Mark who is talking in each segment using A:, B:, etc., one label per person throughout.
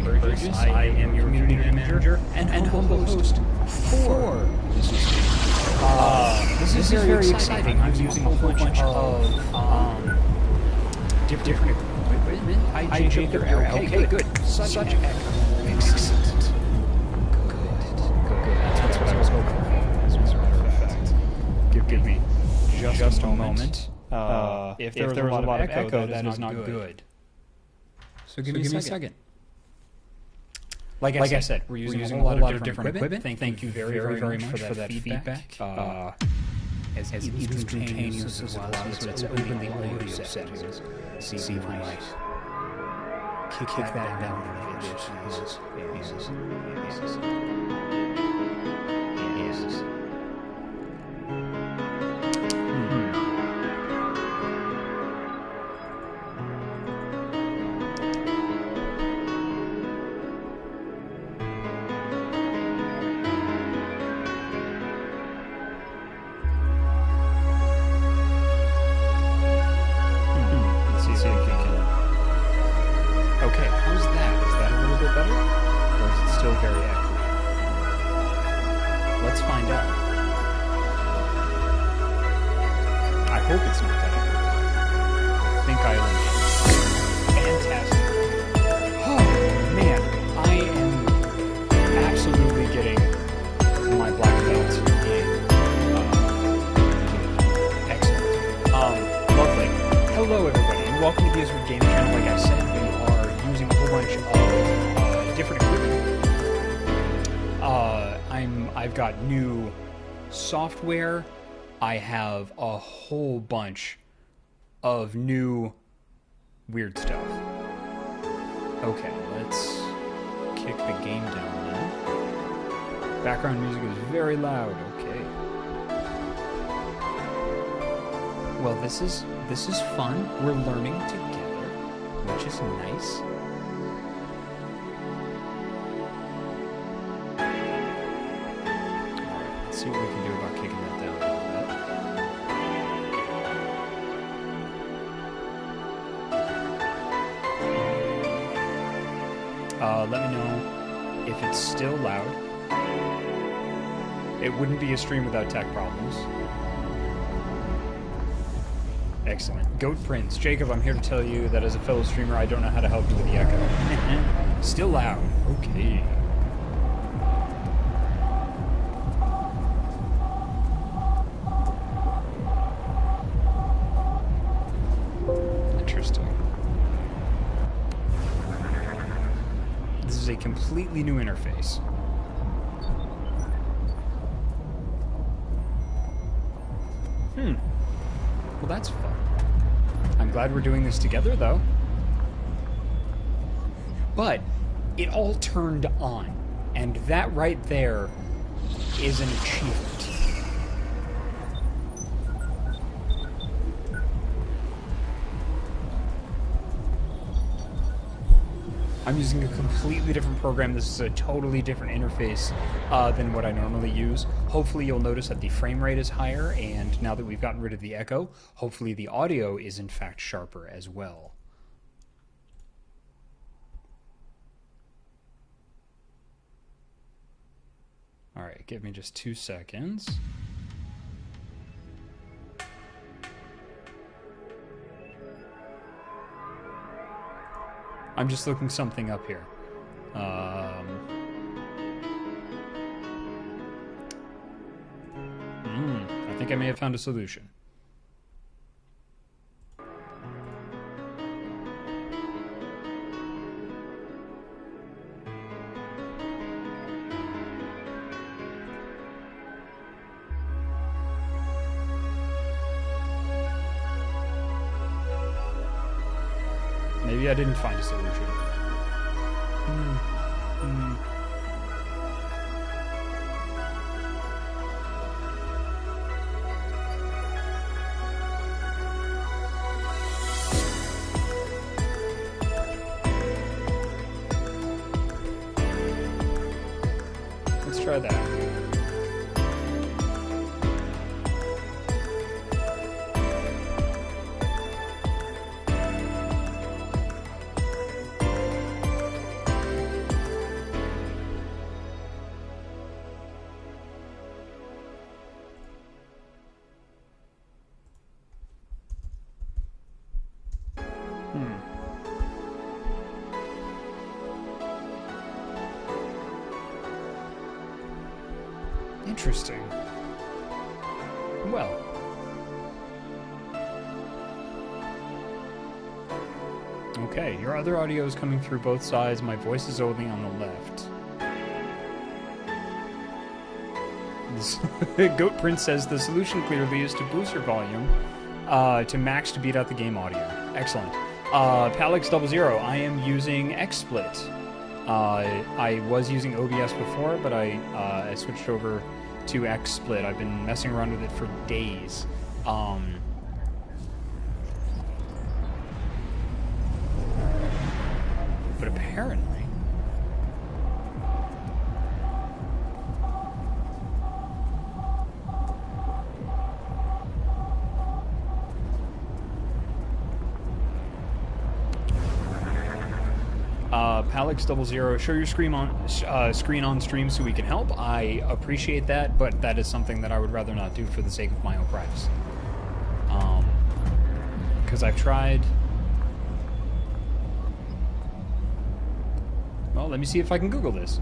A: Burgess. I am your community manager and humble host for this is very exciting. I'm using a whole bunch of different equipment. Hi, Jacob. Okay, good. Such echo. Excellent. Good. That's what I was hoping for, as a matter of fact. Give me just a moment. If there was a lot of echo, that is not good. So give me a second. Like I said, we're using a lot of different equipment. Thank you very much for that feedback. As instantaneous as well as it's open the audio settings. See if I might kick that down a bit. Yes. Okay, how's that? Is that a little bit better? Or is it still very echoey? Let's find out. I hope it's not that echoey. I think I eliminated it. Fantastic. Oh, man. I am absolutely getting my black belt in. Excellent. Lovely. Hello, everybody, and welcome to the Ysbryd Gaming Channel. Like I said, we are using a whole bunch of different equipment. I've got new software. I have a whole bunch of new weird stuff. Okay, let's kick the game down now. Background music is very loud. Okay. Well, this is fun. We're learning together, which is nice. Alright, let's see what we can do about kicking that down a little bit. Let me know if it's still loud. It wouldn't be a stream without tech problems. Excellent. Goat Prince. Jacob, I'm here to tell you that as a fellow streamer, I don't know how to help you with the echo. Still loud. Okay. Interesting. This is a completely new interface. Well, that's fun. I'm glad we're doing this together, though. But it all turned on, and that right there is an achievement. I'm using a completely different program. This is a totally different interface than what I normally use. Hopefully you'll notice that the frame rate is higher, and now that we've gotten rid of the echo, hopefully the audio is in fact sharper as well. Alright, give me just 2 seconds. I'm just looking something up here. I think I may have found a solution. Maybe I didn't find a solution. Let's try that. Interesting. Well. Okay, your other audio is coming through both sides. My voice is only on the left. Goat Prince says the solution clearly is to boost your volume to max to beat out the game audio. Excellent. Palix00, I am using XSplit. I was using OBS before, but I switched over to XSplit. I've been messing around with it for days. But apparently... Palix00, show your screen on stream so we can help. I appreciate that, but that is something that I would rather not do for the sake of my own privacy. Because I've tried... Well, let me see if I can Google this.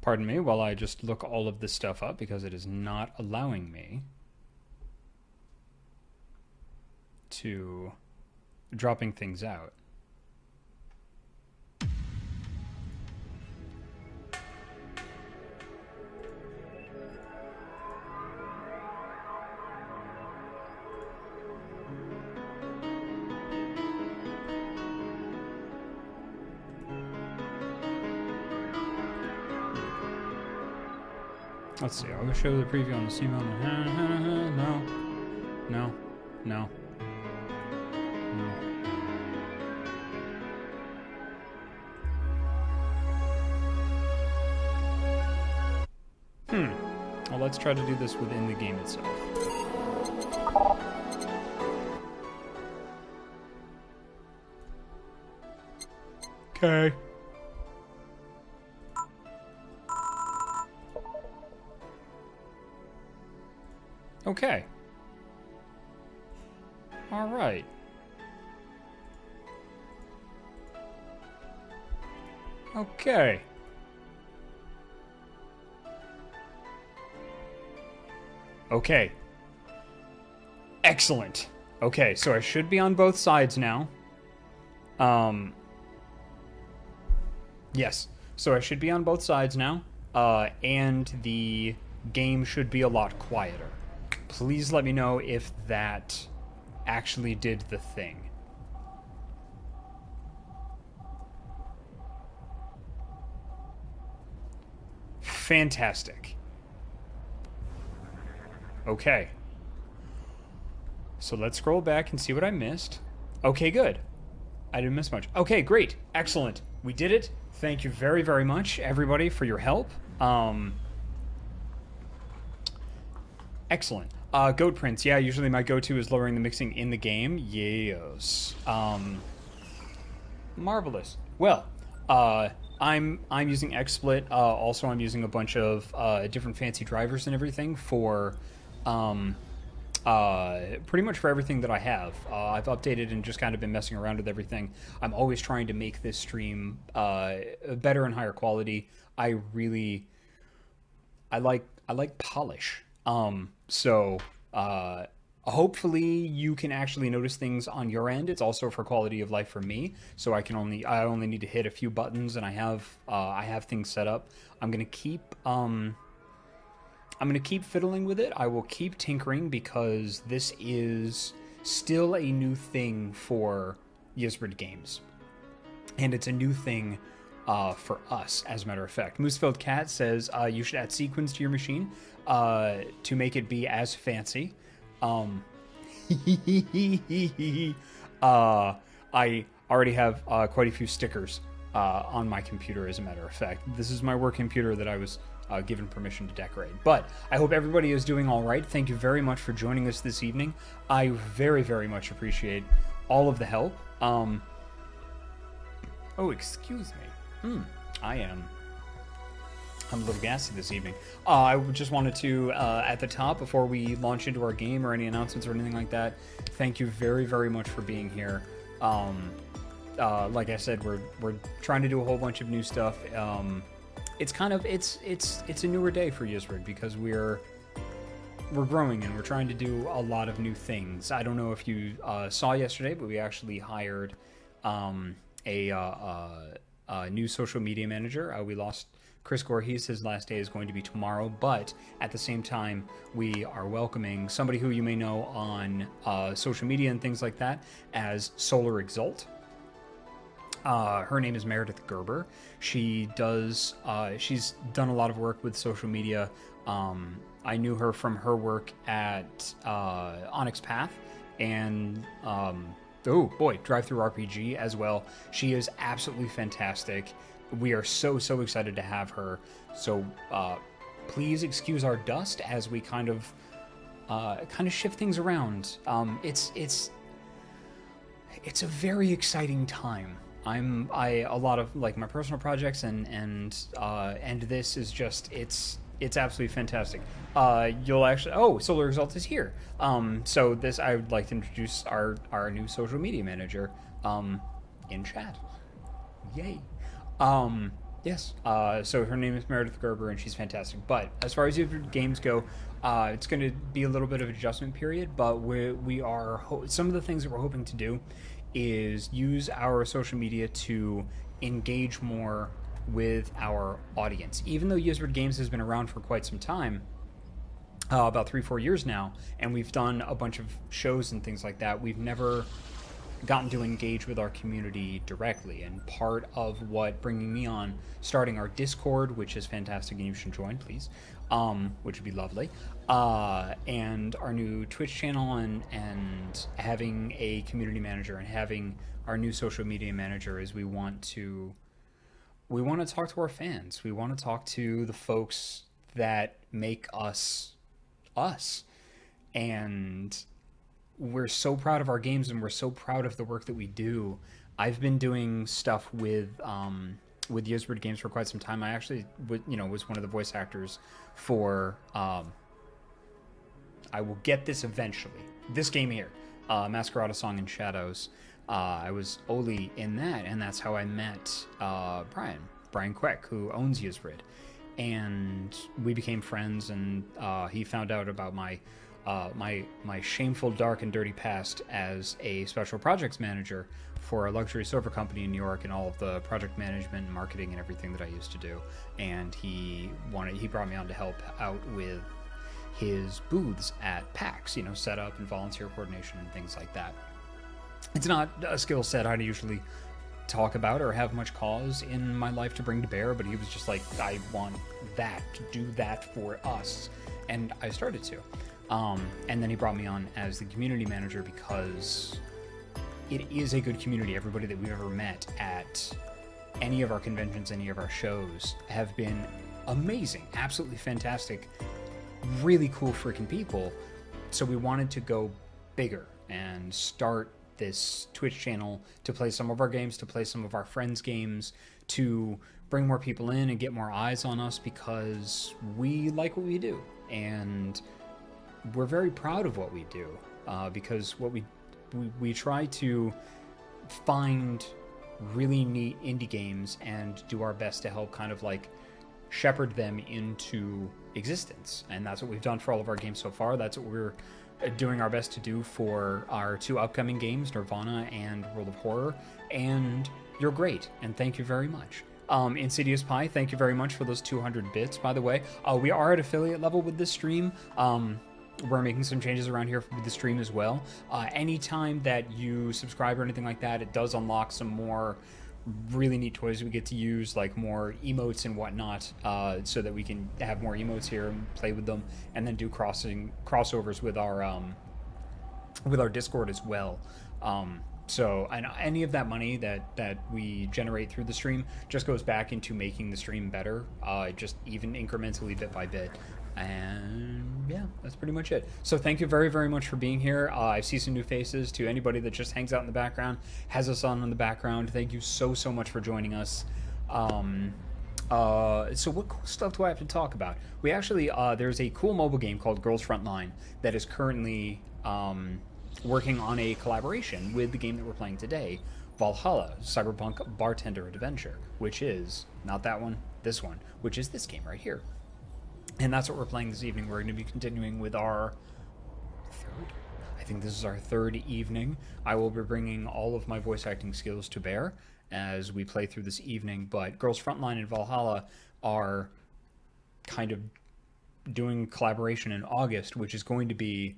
A: Pardon me while I just look all of this stuff up because it is not allowing me to dropping things out. Let's see, I will show the preview on the Steam. No. No. No. Well, let's try to do this within the game itself. Okay. Okay. All right. Okay. Okay. Excellent. Okay, so I should be on both sides now. Yes. So I should be on both sides now. And the game should be a lot quieter. Please let me know if that actually did the thing. Fantastic. Okay. So let's scroll back and see what I missed. Okay, good. I didn't miss much. Okay, great. Excellent. We did it. Thank you very, very much, everybody, for your help. Excellent. Goat Prince. Yeah, usually my go-to is lowering the mixing in the game. Yes. Marvelous. Well, I'm using XSplit. Also, I'm using a bunch of different fancy drivers and everything for pretty much for everything that I have. I've updated and just kind of been messing around with everything. I'm always trying to make this stream better and higher quality. I like polish. So hopefully you can actually notice things on your end. It's also for quality of life for me. So I only need to hit a few buttons, and I have things set up. I'm gonna keep fiddling with it. I will keep tinkering because this is still a new thing for Ysbryd games, and it's a new thing for us, as a matter of fact. Moosefeld Cat says you should add sequins to your machine to make it be as fancy. I already have quite a few stickers on my computer, as a matter of fact. This is my work computer that I was given permission to decorate. But I hope everybody is doing all right. Thank you very much for joining us this evening. I very, very much appreciate all of the help. Oh, excuse me. I'm a little gassy this evening. I just wanted to, at the top, before we launch into our game or any announcements or anything like that, thank you very, very much for being here. Like I said, we're trying to do a whole bunch of new stuff. It's a newer day for Ysbryd because we're growing and we're trying to do a lot of new things. I don't know if you saw yesterday, but we actually hired a new social media manager. We lost Chris Gorhees. His last day is going to be tomorrow, but at the same time, we are welcoming somebody who you may know on social media and things like that as Solar Exalt. Her name is Meredith Gerber. She's done a lot of work with social media. I knew her from her work at Onyx Path and Drive Through RPG as well. She is absolutely fantastic. We are so excited to have her. So please excuse our dust as we kind of shift things around. It's a very exciting time. A lot of like my personal projects and this is just it's absolutely fantastic. You'll actually Solar Exalt is here. So this I would like to introduce our new social media manager in chat. Yay. Yes. So her name is Meredith Gerber and she's fantastic. But as far as your games go, it's going to be a little bit of an adjustment period, but we are some of the things that we're hoping to do is use our social media to engage more with our audience. Even though Ysbryd Games has been around for quite some time, about 3-4 years now, and we've done a bunch of shows and things like that, we've never gotten to engage with our community directly. And part of what bringing me on, starting our Discord, which is fantastic and you should join, please, which would be lovely, and our new Twitch channel and having a community manager and having our new social media manager is we want to talk to our fans. We want to talk to the folks that make us us. And we're so proud of our games and we're so proud of the work that we do. I've been doing stuff with Ysbryd Games for quite some time. I actually was one of the voice actors for I will get this eventually. This game here, Masquerade Song and Shadows. I was Oli in that, and that's how I met Brian Queck, who owns Ysbryd. And we became friends, and he found out about my shameful, dark, and dirty past as a special projects manager for a luxury sofa company in New York and all of the project management and marketing and everything that I used to do. And he brought me on to help out with his booths at PAX, setup and volunteer coordination and things like that. It's not a skill set I usually talk about or have much cause in my life to bring to bear, but he was just like, I want that, to do that for us. And I started to. And then he brought me on as the community manager because it is a good community. Everybody that we've ever met at any of our conventions, any of our shows have been amazing, absolutely fantastic, really cool freaking people. So we wanted to go bigger and start this Twitch channel to play some of our games, to play some of our friends' games, to bring more people in and get more eyes on us because we like what we do. And we're very proud of what we do because what we try to find really neat indie games and do our best to help kind of like shepherd them into existence. And that's what we've done for all of our games so far. That's what we're doing our best to do for our two upcoming games, Nirvana and World of Horror. And you're great, and thank you very much. Insidious Pie, thank you very much for those 200 bits, by the way. We are at affiliate level with this stream. We're making some changes around here with the stream as well. Anytime that you subscribe or anything like that, it does unlock some more really neat toys we get to use, like more emotes and whatnot, so that we can have more emotes here and play with them, and then do crossovers with our Discord as well. So any of that money that we generate through the stream just goes back into making the stream better, just even incrementally bit by bit. And yeah, that's pretty much it. So thank you very, very much for being here. I see some new faces. To anybody that just hangs out in the background, has us on in the background, thank you so, so much for joining us. So what cool stuff do I have to talk about? We actually, there's a cool mobile game called Girls Frontline that is currently working on a collaboration with the game that we're playing today, Valhalla, Cyberpunk Bartender Adventure, which is, not that one, this one, which is this game right here. And that's what we're playing this evening. We're going to be continuing with our third, I think this is our third evening. I will be bringing all of my voice acting skills to bear as we play through this evening, but Girls Frontline and Valhalla are kind of doing collaboration in August, which is going to be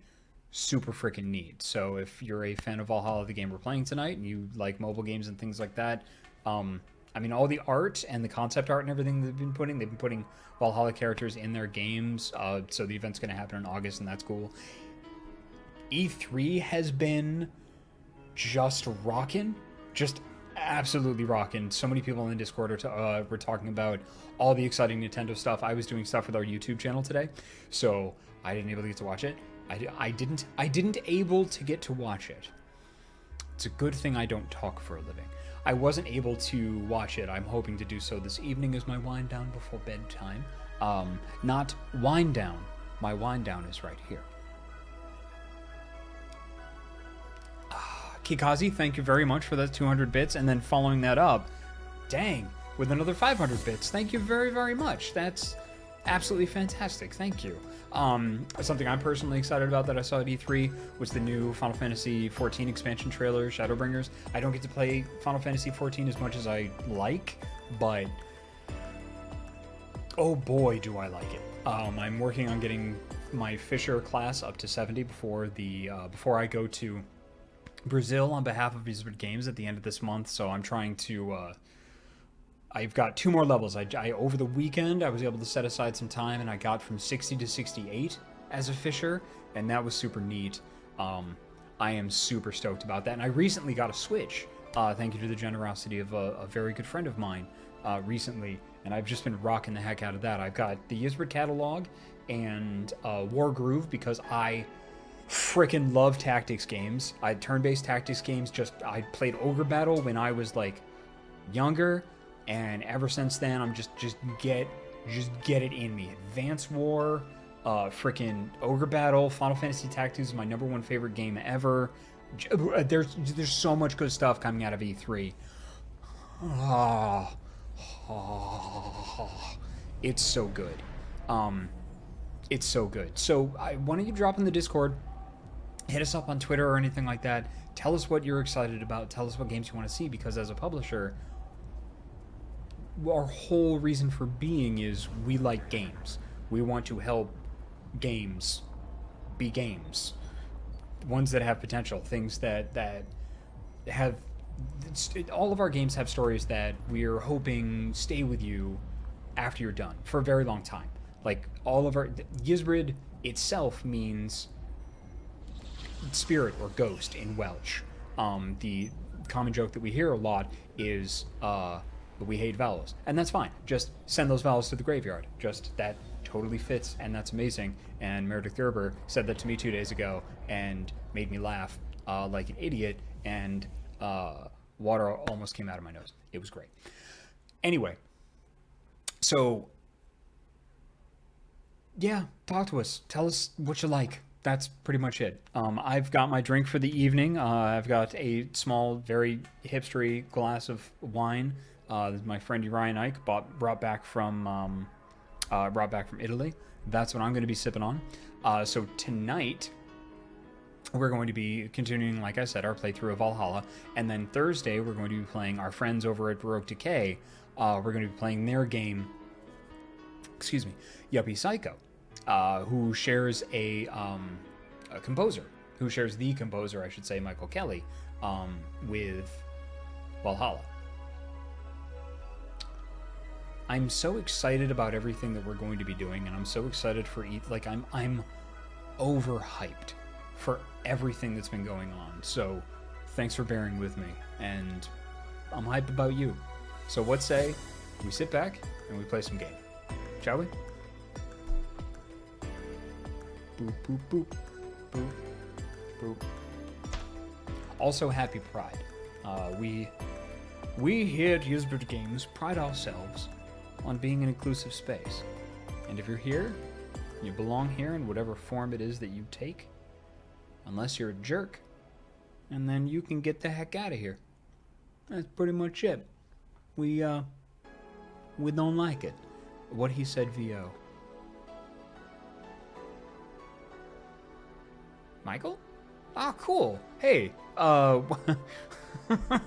A: super freaking neat. So if you're a fan of Valhalla, the game we're playing tonight, and you like mobile games and things like that, I mean, all the art and the concept art and everything they've been putting Valhalla characters in their games. So the event's going to happen in August, and that's cool. E3 has been just rocking, just absolutely rocking. So many people in the Discord were talking about all the exciting Nintendo stuff. I was doing stuff with our YouTube channel today, so I didn't able to get to watch it. I didn't able to get to watch it. It's a good thing I don't talk for a living. I wasn't able to watch it. I'm hoping to do so this evening as my wind down before bedtime. Not wind down. My wind down is right here. Kikazi, thank you very much for that 200 bits, and then following that up, dang, with another 500 bits. Thank you very, very much. That's absolutely fantastic. Thank you. Something I'm personally excited about that I saw at E3 was the new Final Fantasy XIV expansion trailer, Shadowbringers. I don't get to play Final Fantasy XIV as much as I like, but oh boy, do I like it. I'm working on getting my Fisher class up to 70 before I go to Brazil on behalf of Ysbryd Games at the end of this month. So I'm trying to I've got 2 more levels. I over the weekend I was able to set aside some time, and I got from 60 to 68 as a Fisher, and that was super neat. I am super stoked about that, and I recently got a Switch. Thank you to the generosity of a very good friend of mine recently, and I've just been rocking the heck out of that. I've got the Ysbryd catalog and War Groove because I freaking love tactics games. Turn-based tactics games. I played Ogre Battle when I was like younger, and ever since then I'm just get it in me. Advance War, freaking Ogre Battle, Final Fantasy Tactics is my #1 favorite game ever. There's so much good stuff coming out of E3. It's so good. It's so good. So why don't you drop in the Discord, hit us up on Twitter or anything like that. Tell us what you're excited about. Tell us what games you want to see, because as a publisher, our whole reason for being is we like games. We want to help games be games. Ones that have potential. Things that have... all of our games have stories that we're hoping stay with you after you're done for a very long time. Like all of our... Ysbryd itself means spirit or ghost in Welsh. The common joke that we hear a lot is we hate vowels, and that's fine. Just send those vowels to the graveyard. Just that totally fits, and that's amazing. And Meredith Gerber said that to me 2 days ago and made me laugh like an idiot, and water almost came out of my nose. It was great. Anyway, so yeah, talk to us. Tell us what you like. That's pretty much it. I've got my drink for the evening. I've got a small, very hipstery glass of wine. My friend Uriah Ike brought back from Italy. That's what I'm going to be sipping on. So tonight, we're going to be continuing, like I said, our playthrough of Valhalla. And then Thursday, we're going to be playing our friends over at Baroque Decay. We're going to be playing their game, Yuppie Psycho, who shares a composer, I should say, Michael Kelly, with Valhalla. I'm so excited about everything that we're going to be doing, and I'm so excited for I'm overhyped for everything that's been going on. So thanks for bearing with me, and I'm hyped about you. So what say we sit back and we play some game? Shall we? Boop, boop, boop. Boop, boop. Also, happy Pride. We here at Ysbryd Games pride ourselves on being an inclusive space. And if you're here, you belong here in whatever form it is that you take. Unless you're a jerk. And then you can get the heck out of here. That's pretty much it. We don't like it. What he said, VO. Michael? Ah, cool. Hey,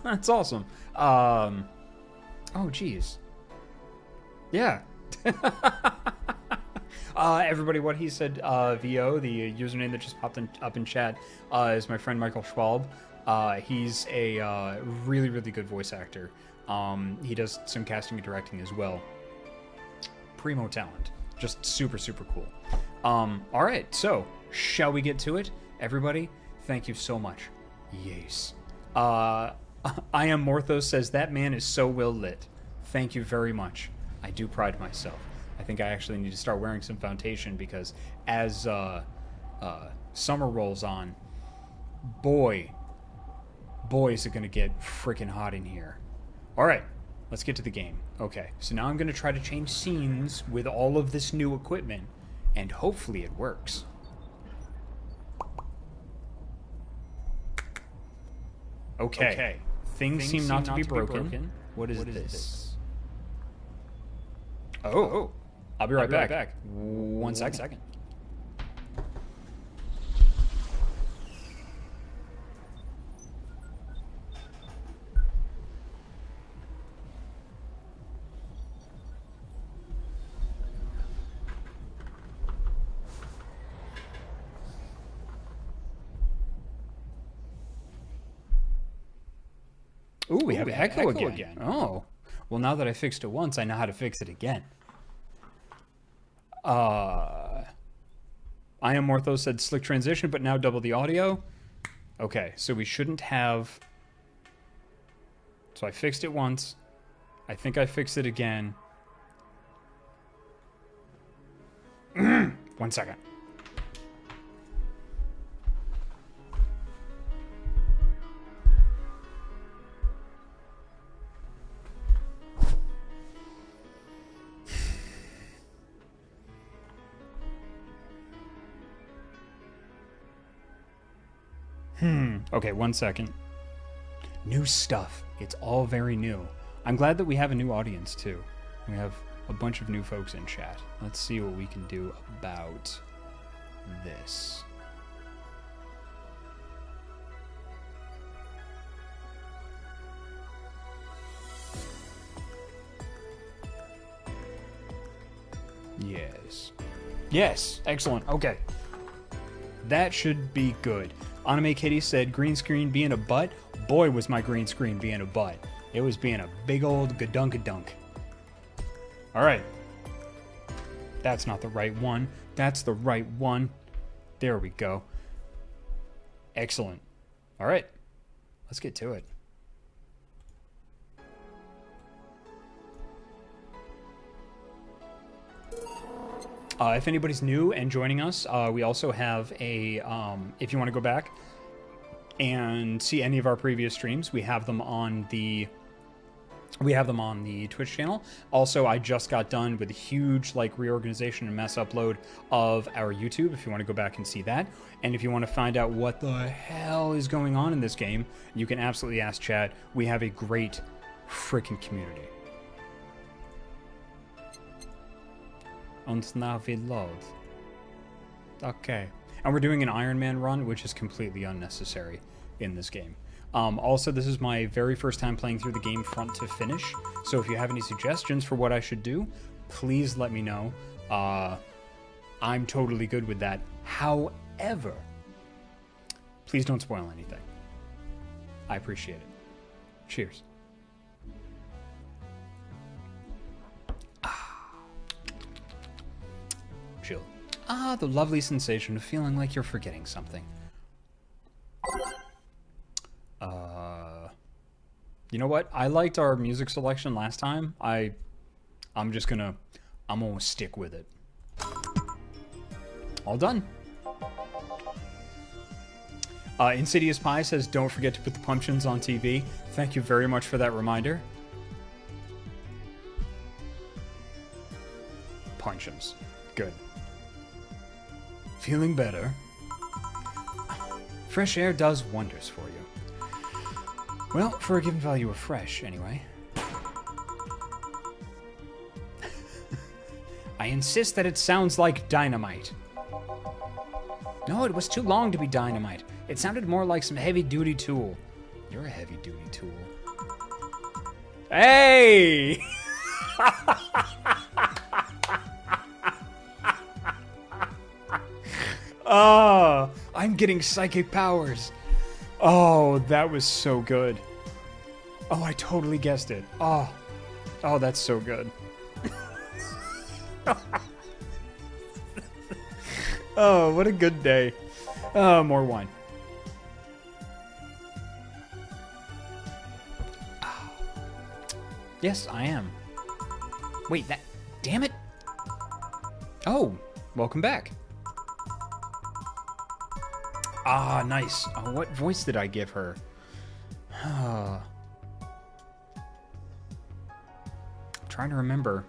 A: that's awesome. Oh, geez. Yeah. Everybody, what he said, VO, the username that just popped up in chat, is my friend Michael Schwalb. He's a really, really good voice actor. He does some casting and directing as well. Primo talent. Just super, super cool. All right, so shall we get to it? Everybody, thank you so much. Yes. I Am Morthos says, that man is so well lit. Thank you very much. I do pride myself. I think I actually need to start wearing some foundation because as summer rolls on, boy, is it going to get freaking hot in here. All right, let's get to the game. Okay, so now I'm going to try to change scenes with all of this new equipment, and hopefully it works. Okay. Things seem not to be broken. What is this? Oh. I'll be right back. One second. Ooh, we have echo again. Oh. Well, now that I fixed it once, I know how to fix it again. I Am Morthos said slick transition, but now double the audio. Okay, so we shouldn't have... So I fixed it once. I think I fixed it again. 1 second. Okay, 1 second. New stuff. It's all very new. I'm glad that we have a new audience, too. We have a bunch of new folks in chat. Let's see what we can do about this. Yes, excellent. Okay. That should be good. Anime Kitty said, green screen being a butt. Boy, was my green screen being a butt. It was being a big old gadunk-a-dunk. All right. That's not the right one. That's the right one. There we go. Excellent. All right. Let's get to it. If anybody's new and joining us, we also have a, if you want to go back and see any of our previous streams, we have them on the Twitch channel. Also, I just got done with a huge reorganization and mass upload of our YouTube, if you want to go back and see that. And if you want to find out what the hell is going on in this game, you can absolutely ask chat. We have a great freaking community. Und now we load. Okay. And we're doing an Iron Man run, which is completely unnecessary in this game. Also, this is my very first time playing through the game front to finish, so if you have any suggestions for what I should do, please let me know. I'm totally good with that. However, please don't spoil anything. I appreciate it. Cheers. Chill. The lovely sensation of feeling like you're forgetting something. You know what? I liked our music selection last time. I'm gonna stick with it. All done. Insidious Pie says, don't forget to put the pumpkins on TV. Thank you very much for that reminder. Pumpkins. Good. Feeling better. Fresh air does wonders for you. Well, for a given value of fresh, anyway. I insist that it sounds like dynamite. No, it was too long to be dynamite. It sounded more like some heavy-duty tool. You're a heavy-duty tool. Hey! Oh, I'm getting psychic powers. Oh, that was so good. Oh, I totally guessed it. Oh, that's so good. Oh, what a good day. Oh, more wine. Yes, I am. Wait, that... Damn it. Oh, welcome back. Ah, nice. Oh, what voice did I give her? I'm trying to remember.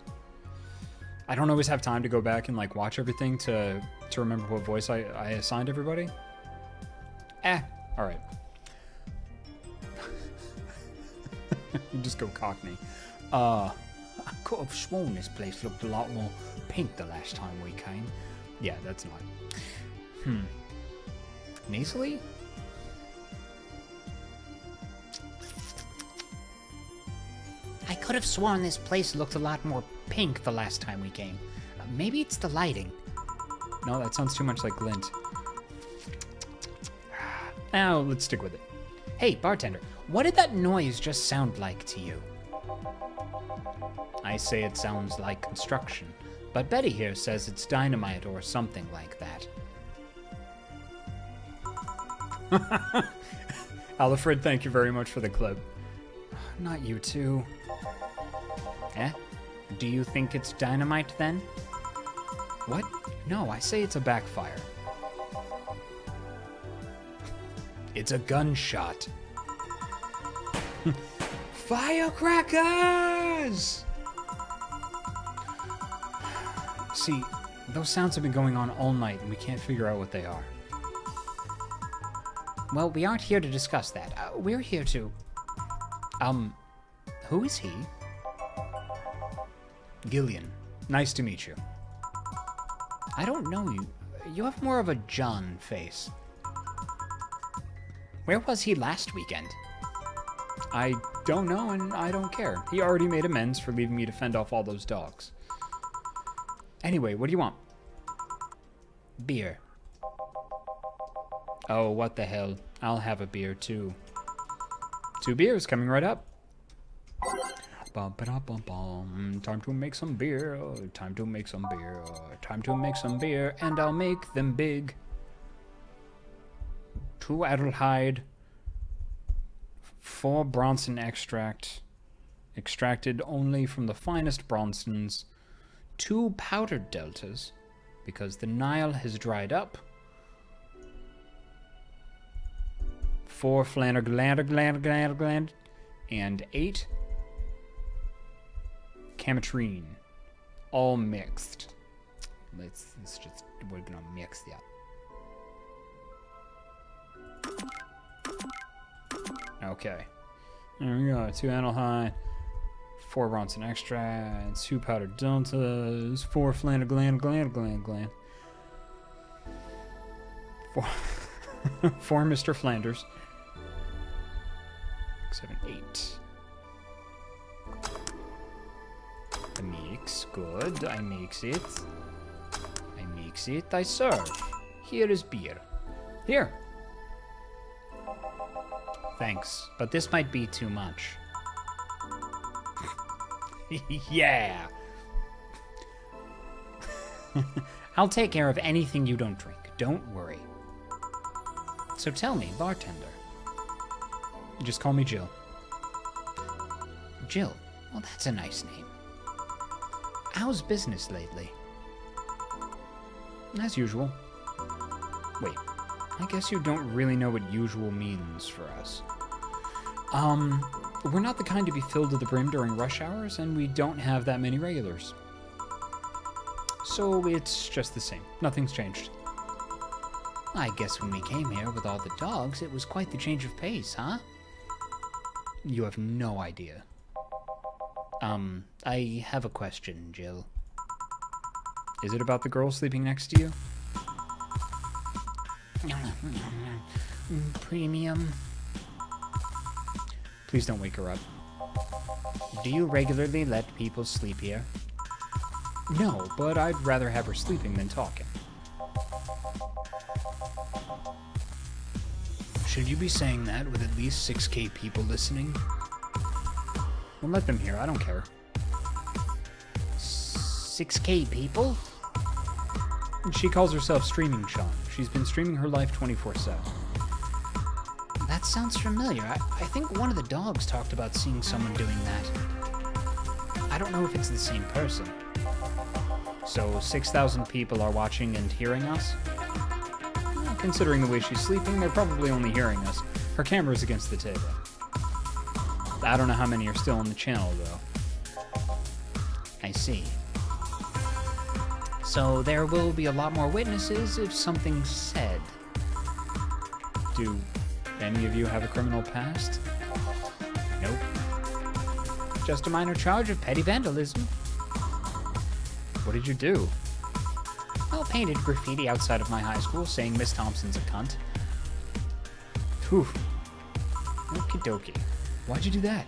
A: I don't always have time to go back and like watch everything to remember what voice I assigned everybody. All right. You just go Cockney. I could have sworn this place looked a lot more pink the last time we came. Yeah, that's not. Nasally? I could have sworn this place looked a lot more pink the last time we came. Maybe it's the lighting. No, that sounds too much like Glint. Now, let's stick with it. Hey, bartender, what did that noise just sound like to you? I say it sounds like construction, but Betty here says it's dynamite or something like that. Alfred, thank you very much for the clip. Not you too. Do you think it's dynamite then? What? No, I say it's a backfire. It's a gunshot. Firecrackers! See, those sounds have been going on all night and we can't figure out what they are. Well, we aren't here to discuss that. We're here to... who is he? Gillian. Nice to meet you. I don't know you. You have more of a John face. Where was he last weekend? I don't know, and I don't care. He already made amends for leaving me to fend off all those dogs. Anyway, what do you want? Beer. Oh, what the hell. I'll have a beer, too. 2 beers coming right up. Bum-ba-da-bum-bum. Time to make some beer. Time to make some beer. Time to make some beer, and I'll make them big. 2 Adelheid. 4 Bronson extract. Extracted only from the finest Bronsons. 2 powdered deltas, because the Nile has dried up. 4 Flanner, and 8 Camatrine, all mixed. We're gonna mix that. Okay. There we go. 2 Adelheid, 4 Bronson extract, 2 powdered deltas, 4 Flanner, 4 Mr. Flanders. 7, 8. I mix, good. I mix it. I mix it. I serve. Here is beer. Here. Thanks, but this might be too much. Yeah. I'll take care of anything you don't drink. Don't worry. So tell me, bartender. Just call me Jill. Jill? Well, that's a nice name. How's business lately? As usual. Wait, I guess you don't really know what usual means for us. We're not the kind to be filled to the brim during rush hours, and we don't have that many regulars. So it's just the same. Nothing's changed.
B: I guess when we came here with all the dogs, it was quite the change of pace, huh?
A: You have no idea.
B: I have a question, Jill.
A: Is it about the girl sleeping next to you?
B: Premium.
A: Please don't wake her up.
B: Do you regularly let people sleep here?
A: No, but I'd rather have her sleeping than talking.
B: Should you be saying that with at least 6K people listening?
A: Well, let them hear. I don't care.
B: 6K people?
A: She calls herself Streaming Sean. She's been streaming her life 24/7.
B: That sounds familiar. I think one of the dogs talked about seeing someone doing that. I don't know if it's the same person.
A: So 6,000 people are watching and hearing us? Well, considering the way she's sleeping, they're probably only hearing us. Her camera's against the table. I don't know how many are still on the channel, though.
B: I see. So there will be a lot more witnesses if something's said.
A: Do any of you have a criminal past?
B: Nope. Just a minor charge of petty vandalism.
A: What did you do?
B: Well, painted graffiti outside of my high school saying Miss Thompson's a cunt.
A: Whew.
B: Okie dokie.
A: Why'd you do that?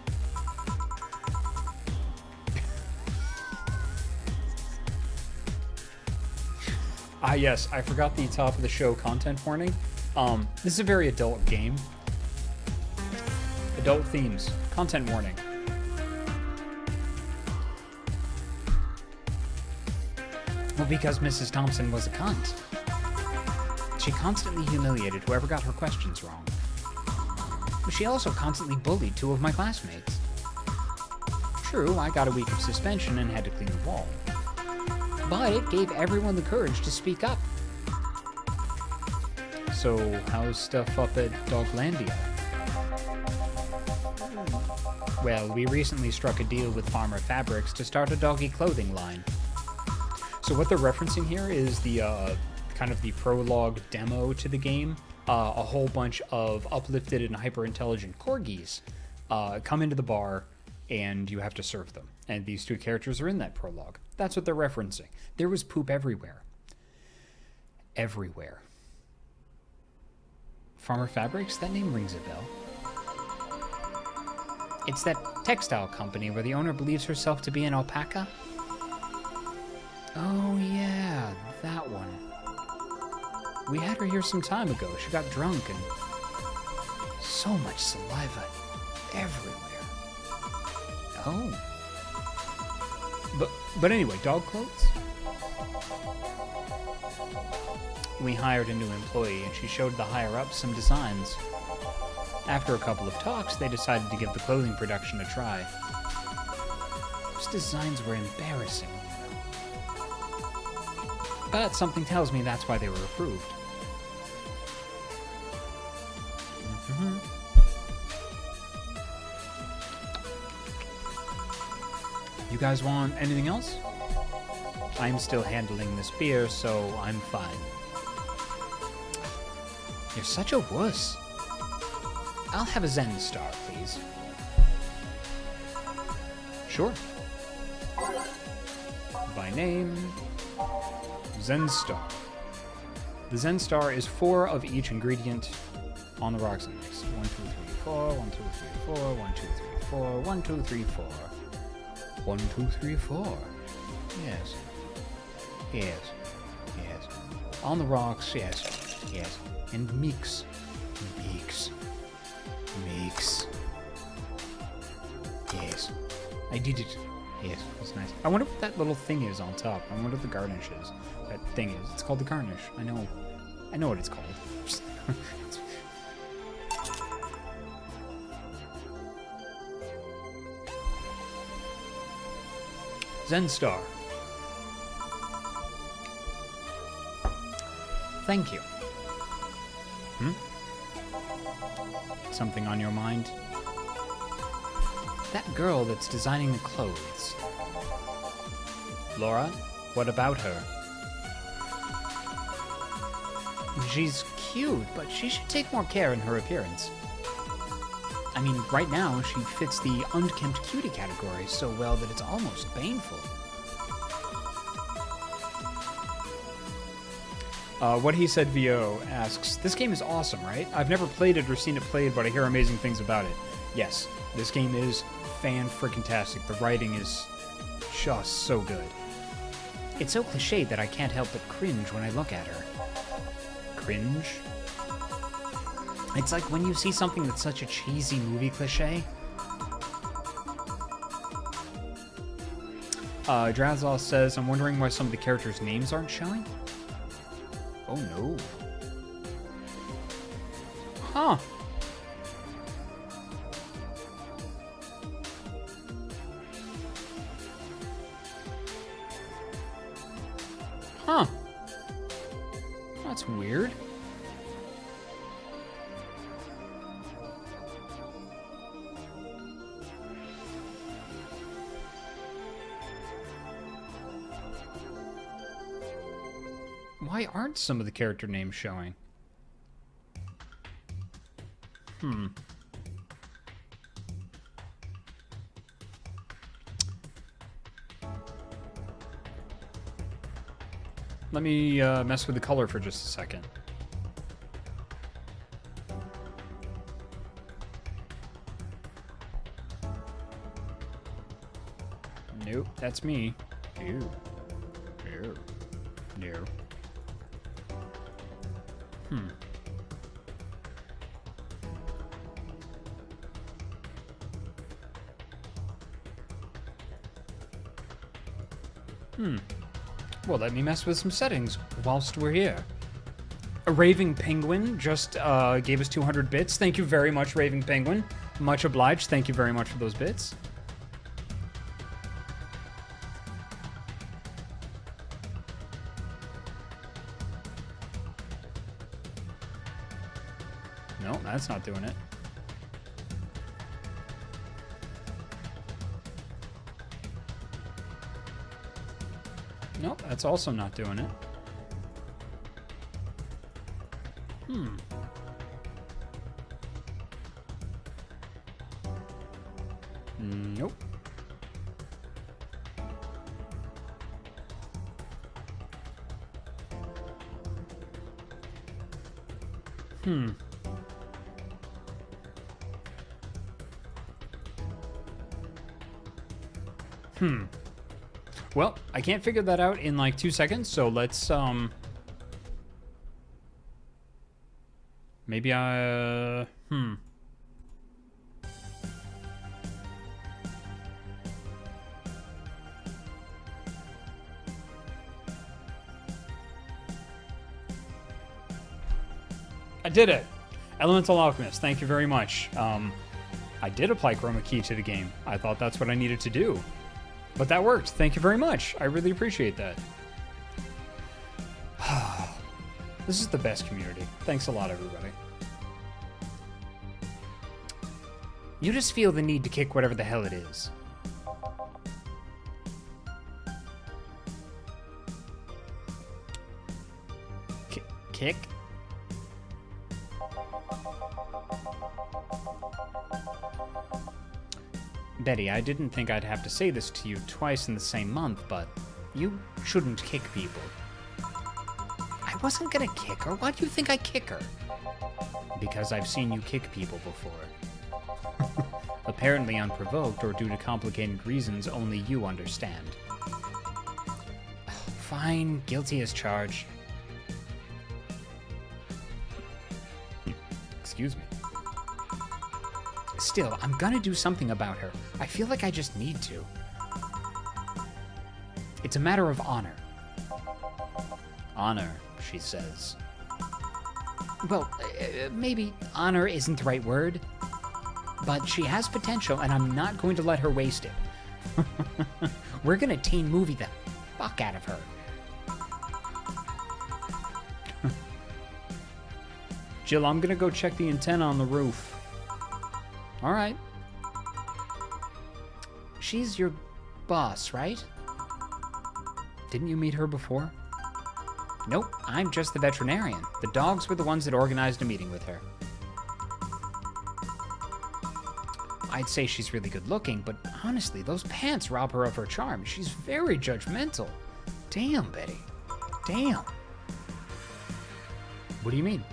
A: Yes, I forgot the top of the show content warning. This is a very adult game. Adult themes. Content warning.
B: Well, because Mrs. Thompson was a cunt. She constantly humiliated whoever got her questions wrong. She also constantly bullied 2 of my classmates. True, I got a week of suspension and had to clean the wall. But it gave everyone the courage to speak up.
A: So, how's stuff up at Doglandia?
B: Well, we recently struck a deal with Farmer Fabrics to start a doggy clothing line.
A: So what they're referencing here is the kind of the prologue demo to the game. A whole bunch of uplifted and hyper-intelligent corgis come into the bar, and you have to serve them. And these 2 characters are in that prologue. That's what they're referencing. There was poop everywhere. Everywhere. Farmer Fabrics? That name rings a bell.
B: It's that textile company where the owner believes herself to be an alpaca.
A: Oh yeah, that one. We had her here some time ago. She got drunk and so much saliva everywhere.
B: Oh.
A: But anyway, dog clothes? We hired a new employee and she showed the higher-ups some designs. After a couple of talks, they decided to give the clothing production a try. Those designs were embarrassing. But something tells me that's why they were approved. You guys want anything else? I'm still handling this beer, so I'm fine. You're such a wuss. I'll have a Zen Star, please. Sure. By name, Zen Star. The Zen Star is 4 of each ingredient on the rocks and mix. 1, 2, 3, 4, 1, 2, 3, 4, 1, 2, 3, 4, 1, 2, 3, 4. 1, 2, 3, 4. Yes. Yes. Yes. On the rocks, yes. Yes. And mix. Mix. Mix. Yes. I did it. Yes, it's nice. I wonder what that little thing is on top. I wonder what the garnish is. That thing is. It's called the garnish. I know what it's called. Zen Star. Thank you.
B: Something on your mind? That girl that's designing the clothes.
A: Laura, what about her?
B: She's cute, but she should take more care in her appearance. I mean, right now, she fits the unkempt cutie category so well that it's almost painful.
A: What He Said VO asks, this game is awesome, right? I've never played it or seen it played, but I hear amazing things about it. Yes, this game is fan-freaking-tastic. The writing is just so good.
B: It's so cliched that I can't help but cringe when I look at her.
A: Cringe?
B: It's like when you see something that's such a cheesy movie cliche.
A: Drazos says, I'm wondering why some of the characters' names aren't showing? Oh no. Huh. Huh. That's weird. Why aren't some of the character names showing? Let me mess with the color for just a second. Nope, that's me. Ew. Ew. No. Well, let me mess with some settings whilst we're here. A Raving Penguin just gave us 200 bits. Thank you very much, Raving Penguin. Much obliged. Thank you very much for those bits. No, that's not doing it. Nope, that's also not doing it. Nope. Well, I can't figure that out in like 2 seconds, so let's, maybe I, I did it! Elemental Alchemist, thank you very much. I did apply Chroma Key to the game. I thought that's what I needed to do. But that worked. Thank you very much. I really appreciate that. This is the best community. Thanks a lot, everybody.
B: You just feel the need to kick whatever the hell it is.
A: Kick?
B: Betty, I didn't think I'd have to say this to you twice in the same month, but you shouldn't kick people. I wasn't gonna kick her. Why do you think I kick her? Because I've seen you kick people before. Apparently unprovoked or due to complicated reasons only you understand. Fine, guilty as charged.
A: Excuse me.
B: Still, I'm gonna do something about her. I feel like I just need to. It's a matter of honor.
A: Honor, she says.
B: Well, maybe honor isn't the right word, but she has potential, and I'm not going to let her waste it. We're gonna teen movie the fuck out of her.
A: Jill, I'm gonna go check the antenna on the roof.
B: All right. She's your boss, right?
A: Didn't you meet her before?
B: Nope, I'm just the veterinarian. The dogs were the ones that organized a meeting with her. I'd say she's really good looking, but honestly, those pants rob her of her charm. She's very judgmental. Damn, Betty. Damn.
A: What do you mean?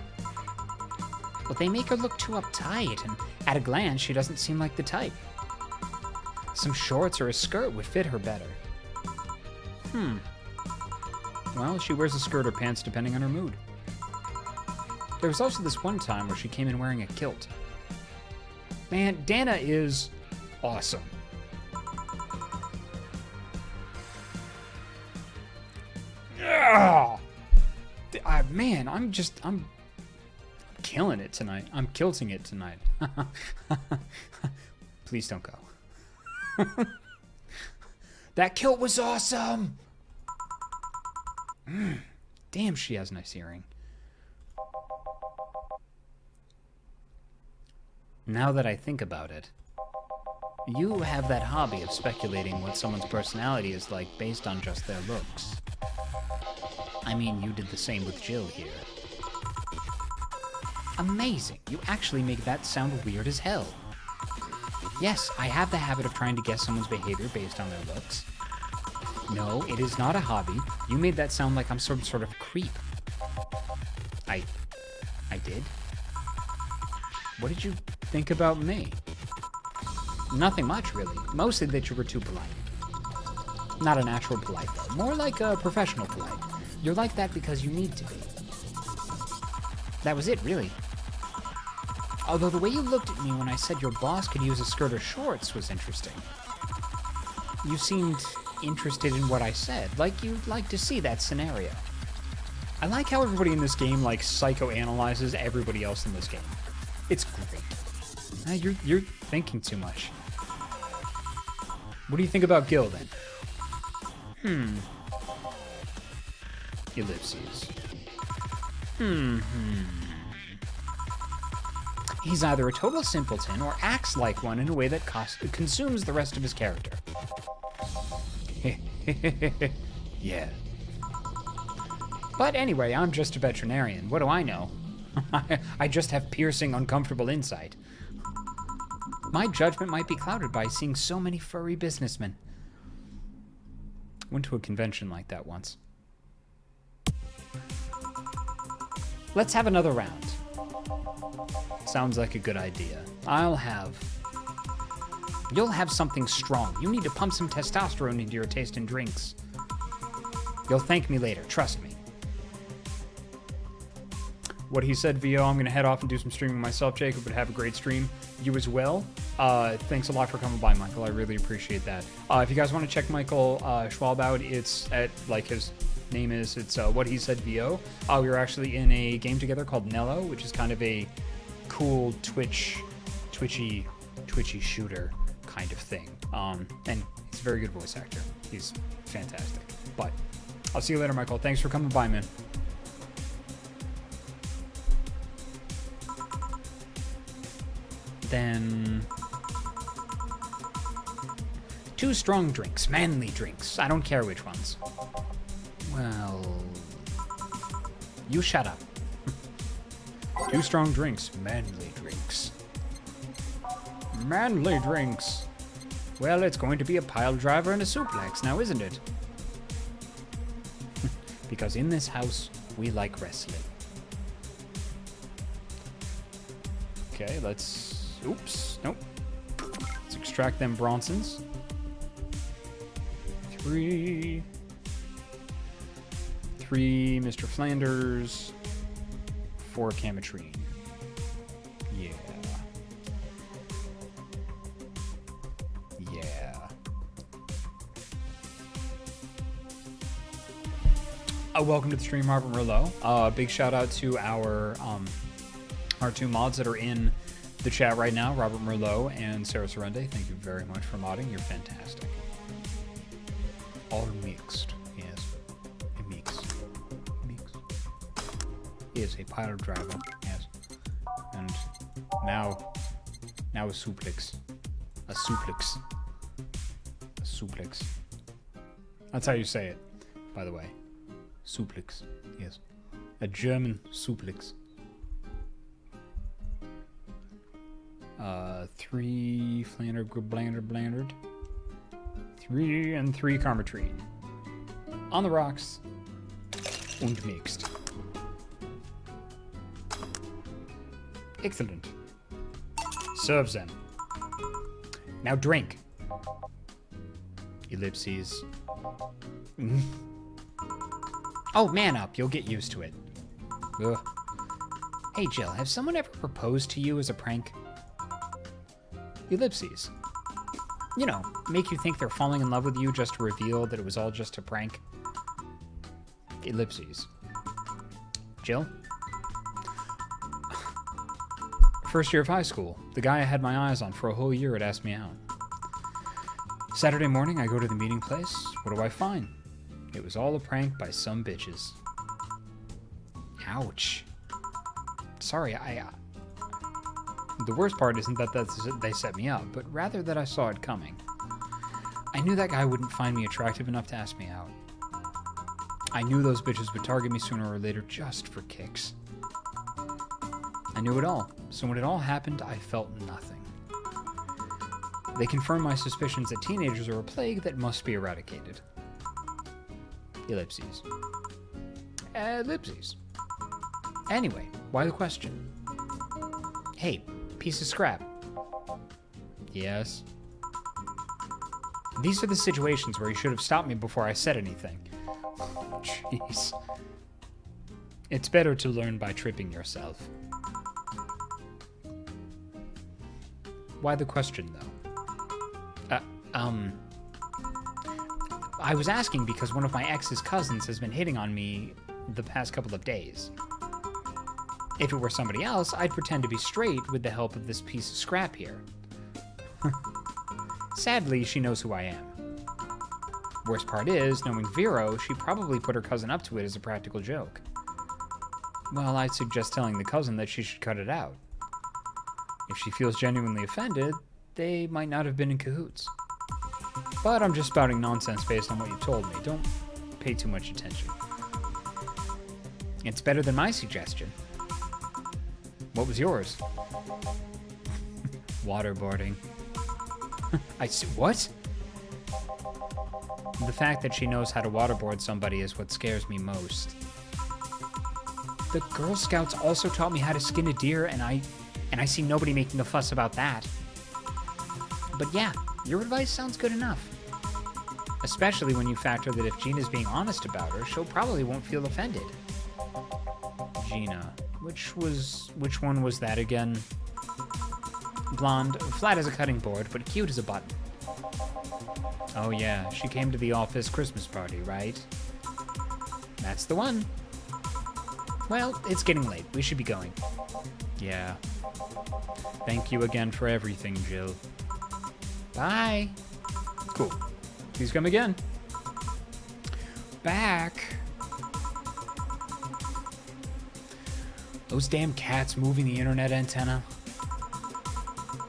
B: Well, they make her look too uptight, and at a glance, she doesn't seem like the type. Some shorts or a skirt would fit her better.
A: Well, she wears a skirt or pants depending on her mood. There was also this one time where she came in wearing a kilt. Man, Dana is awesome. Man, I'm killing it tonight. I'm kilting it tonight. Please don't go. That kilt was awesome! Damn, she has nice hearing. Now that I think about it, you have that hobby of speculating what someone's personality is like based on just their looks. I mean, you did the same with Jill here.
B: Amazing. You actually make that sound weird as hell. Yes, I have the habit of trying to guess someone's behavior based on their looks.
A: No, it is not a hobby. You made that sound like I'm some sort of creep.
B: I did?
A: What did you think about me?
B: Nothing much, really. Mostly that you were too polite.
A: Not a natural polite, though. More like a professional polite.
B: You're like that because you need to be. That was it, really. Although the way you looked at me when I said your boss could use a skirt or shorts was interesting. You seemed interested in what I said, like you'd like to see that scenario.
A: I like how everybody in this game, like, psychoanalyzes everybody else in this game. It's great. You're thinking too much. What do you think about Gil, then? Ellipses.
B: He's either a total simpleton or acts like one in a way that consumes the rest of his character.
A: Yeah.
B: But anyway, I'm just a veterinarian. What do I know? I just have piercing, uncomfortable insight. My judgment might be clouded by seeing so many furry businessmen.
A: Went to a convention like that once.
B: Let's have another round.
A: Sounds like a good idea.
B: You'll have something strong. You need to pump some testosterone into your taste in drinks. You'll thank me later, trust me.
A: What he said, VO, I'm going to head off and do some streaming myself, Jacob, but have a great stream. You as well. Thanks a lot for coming by, Michael. I really appreciate that. If you guys want to check Michael Schwab out, it's at, like, his name is, it's What He Said VO. We were actually in a game together called Nello, which is kind of a cool twitchy shooter kind of thing. And he's a very good voice actor. He's fantastic. But I'll see you later, Michael. Thanks for coming by, man.
B: Then 2 strong drinks, manly drinks. I don't care which ones.
A: Well,
B: you shut up.
A: 2 strong drinks, manly drinks. Manly drinks.
B: Well, it's going to be a pile driver and a suplex now, isn't it?
A: Because in this house, we like wrestling. Okay, let's... Oops, nope. Let's extract them Bronsons. 3 Mr. Flanders. 4 Camatrine. Yeah. Welcome to the stream, Robert Merlot. Big shout out to our 2 mods that are in the chat right now, Robert Merlot and Sarah Sorende. Thank you very much for modding. You're fantastic. All mixed, yes. A mix. Is a pile driver, yes. And now a suplex. A suplex. A suplex. That's how you say it, by the way. Suplex. Yes. A German suplex. 3 Flander Blandered. 3 and 3 Karmatrine. On the rocks. Und mixed. Excellent. Serves them. Now drink. Ellipses.
B: Oh, man up. You'll get used to it.
A: Ugh.
B: Hey, Jill, have someone ever proposed to you as a prank?
A: Ellipses.
B: You know, make you think they're falling in love with you just to reveal that it was all just a prank?
A: Ellipses.
B: Jill?
A: First year of high school. The guy I had my eyes on for a whole year had asked me out. Saturday morning, I go to the meeting place. What do I find? It was all a prank by some bitches.
B: Ouch.
A: Sorry, the worst part isn't that they set me up, but rather that I saw it coming. I knew that guy wouldn't find me attractive enough to ask me out. I knew those bitches would target me sooner or later just for kicks. I knew it all, so when it all happened, I felt nothing. They confirmed my suspicions that teenagers are a plague that must be eradicated. Ellipses. Ellipses. Anyway, why the question?
B: Hey, piece of scrap.
A: Yes.
B: These are the situations where you should have stopped me before I said anything.
A: Jeez. It's better to learn by tripping yourself. Why the question, though?
B: I was asking because one of my ex's cousins has been hitting on me the past couple of days. If it were somebody else, I'd pretend to be straight with the help of this piece of scrap here. Sadly, she knows who I am. Worst part is, knowing Vero, she probably put her cousin up to it as a practical joke.
A: Well, I'd suggest telling the cousin that she should cut it out. If she feels genuinely offended, they might not have been in cahoots. But I'm just spouting nonsense based on what you told me. Don't pay too much attention.
B: It's better than my suggestion.
A: What was yours? Waterboarding.
B: What?
A: The fact that she knows how to waterboard somebody is what scares me most.
B: The Girl Scouts also taught me how to skin a deer, and I see nobody making a fuss about that. But yeah, your advice sounds good enough. Especially when you factor that if Gina's being honest about her, she'll probably won't feel offended.
A: Gina. Which one was that again?
B: Blonde, flat as a cutting board, but cute as a button.
A: Oh yeah, she came to the office Christmas party, right?
B: That's the one. Well, it's getting late. We should be going.
A: Yeah. Thank you again for everything, Jill.
B: Bye.
A: Cool. Please come again.
B: Back. Those damn cats moving the internet antenna.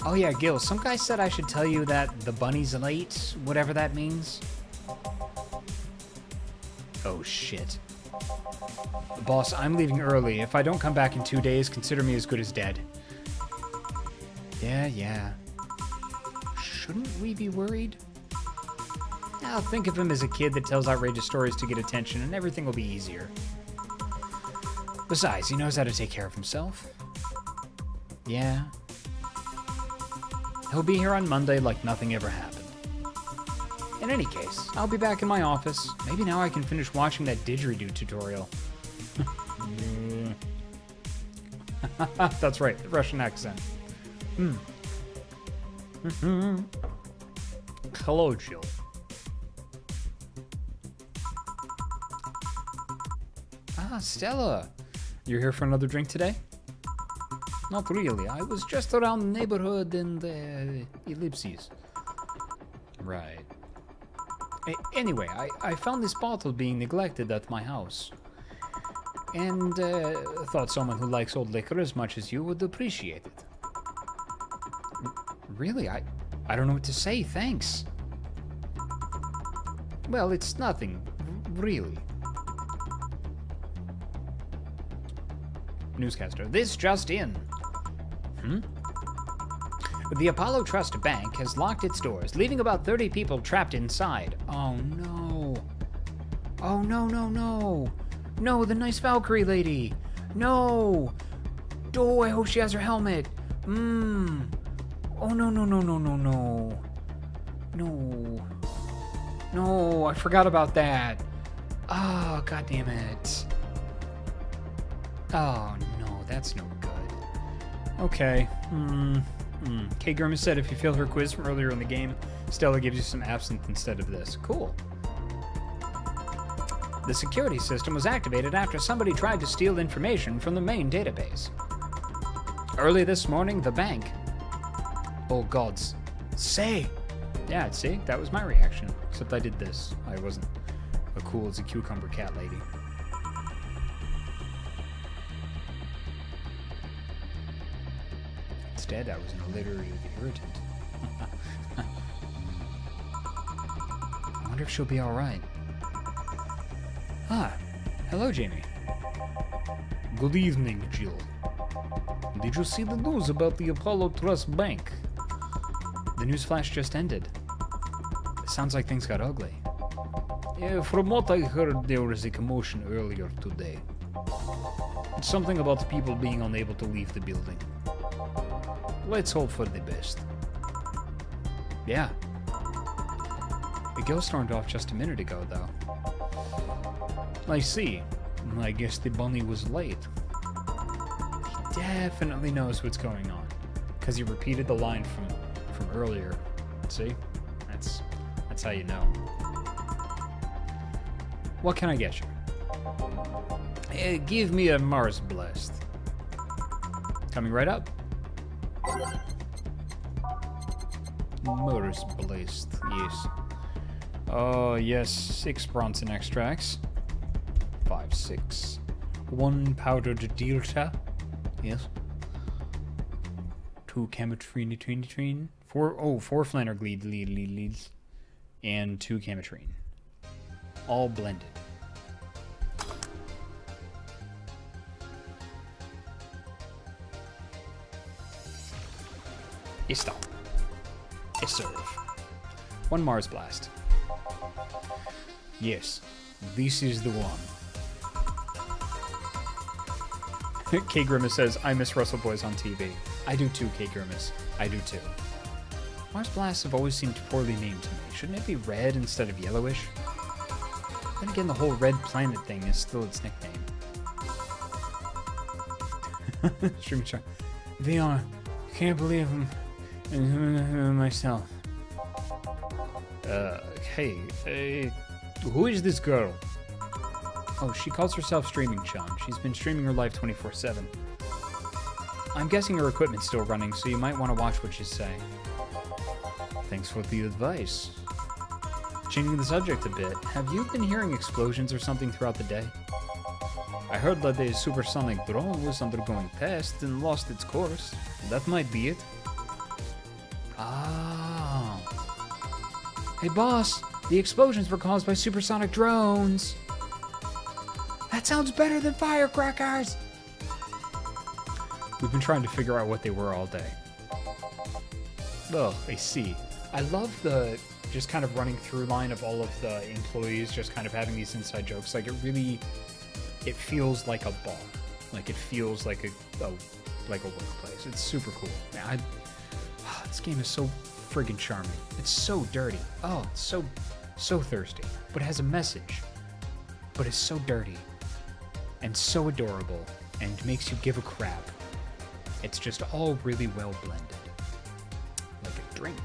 B: Oh yeah, Gil, some guy said I should tell you that the bunny's late, whatever that means.
A: Oh shit. Boss, I'm leaving early. If I don't come back in 2 days, consider me as good as dead.
B: Yeah. Shouldn't we be worried? I'll think of him as a kid that tells outrageous stories to get attention, and everything will be easier. Besides, he knows how to take care of himself.
A: Yeah. He'll be here on Monday like nothing ever happened.
B: In any case, I'll be back in my office. Maybe now I can finish watching that didgeridoo tutorial.
A: That's right, the Russian accent. Hello, Jill.
B: Ah, Stella.
A: You're here for another drink today?
B: Not really. I was just around the neighborhood in the ellipses.
A: Right. Anyway, I found this bottle being neglected at my house.
B: And thought someone who likes old liquor as much as you would appreciate it. Really? I don't know what to say, thanks. Well, it's nothing, really. Newscaster, this just in. The Apollo Trust Bank has locked its doors, leaving about 30 people trapped inside. Oh no. Oh no, no, no. No, the nice Valkyrie lady. No. Oh, I hope she has her helmet. Oh no, no, no, no, no, no. No. No, I forgot about that. Oh, god damn it. Oh no, that's no good. Okay. K. Grimace said if you fail her quiz from earlier in the game, Stella gives you some absinthe instead of this. Cool. The security system was activated after somebody tried to steal information from the main database. Early this morning, the bank... Oh, gods. Say! Yeah, see? That was my reaction. Except I did this. I wasn't a cool as a cucumber cat lady. Instead, I was an alliterative irritant. I wonder if she'll be alright. Ah, hello, Jamie.
C: Good evening, Jill. Did you see the news about the Apollo Trust Bank?
B: The news flash just ended. It sounds like things got ugly.
C: Yeah, from what I heard, there was a commotion earlier today. Something about people being unable to leave the building. Let's hope for the best.
B: Yeah. The ghost stormed off just a minute ago, though.
C: I see. I guess the bunny was late.
B: He definitely knows what's going on. Because he repeated the line from earlier. See? That's how you know. What can I get you?
C: Give me a Mars Blast.
B: Coming right up.
C: Mars Blast, yes.
B: Oh, yes, 6 Bronson extracts. 5, 6. 1 powdered delta.
C: Yes.
B: 2 chemitrine. 4 flanner leads. And 2 chemitrine. All blended. Istop. Serve. 1 Mars Blast.
C: Yes, this is the one.
B: K. Grimace says, I miss Russell Boys on TV. I do too, K. Grimace. I do too. Mars Blasts have always seemed poorly named to me. Shouldn't it be red instead of yellowish? Then again, the whole Red Planet thing is still its nickname. Streaming Char.
C: VR, can't believe him. Myself. Hey, who is this girl?
B: Oh, she calls herself Streaming Chun. She's been streaming her life 24/7. I'm guessing her equipment's still running, so you might want to watch what she's saying.
C: Thanks for the advice.
B: Changing the subject a bit, have you been hearing explosions or something throughout the day?
C: I heard that a supersonic drone was undergoing tests and lost its course. That might be it.
B: Oh. Hey boss, the explosions were caused by supersonic drones. That sounds better than firecrackers. We've been trying to figure out what they were all day. Oh, I see. I love the just kind of running through line of all of the employees just kind of having these inside jokes. Like it feels like a bar. Like it feels like a workplace. It's super cool. Man, this game is so friggin' charming. It's so dirty. Oh, it's so thirsty. But it has a message. But it's so dirty. And so adorable. And makes you give a crap. It's just all really well blended. Like a drink.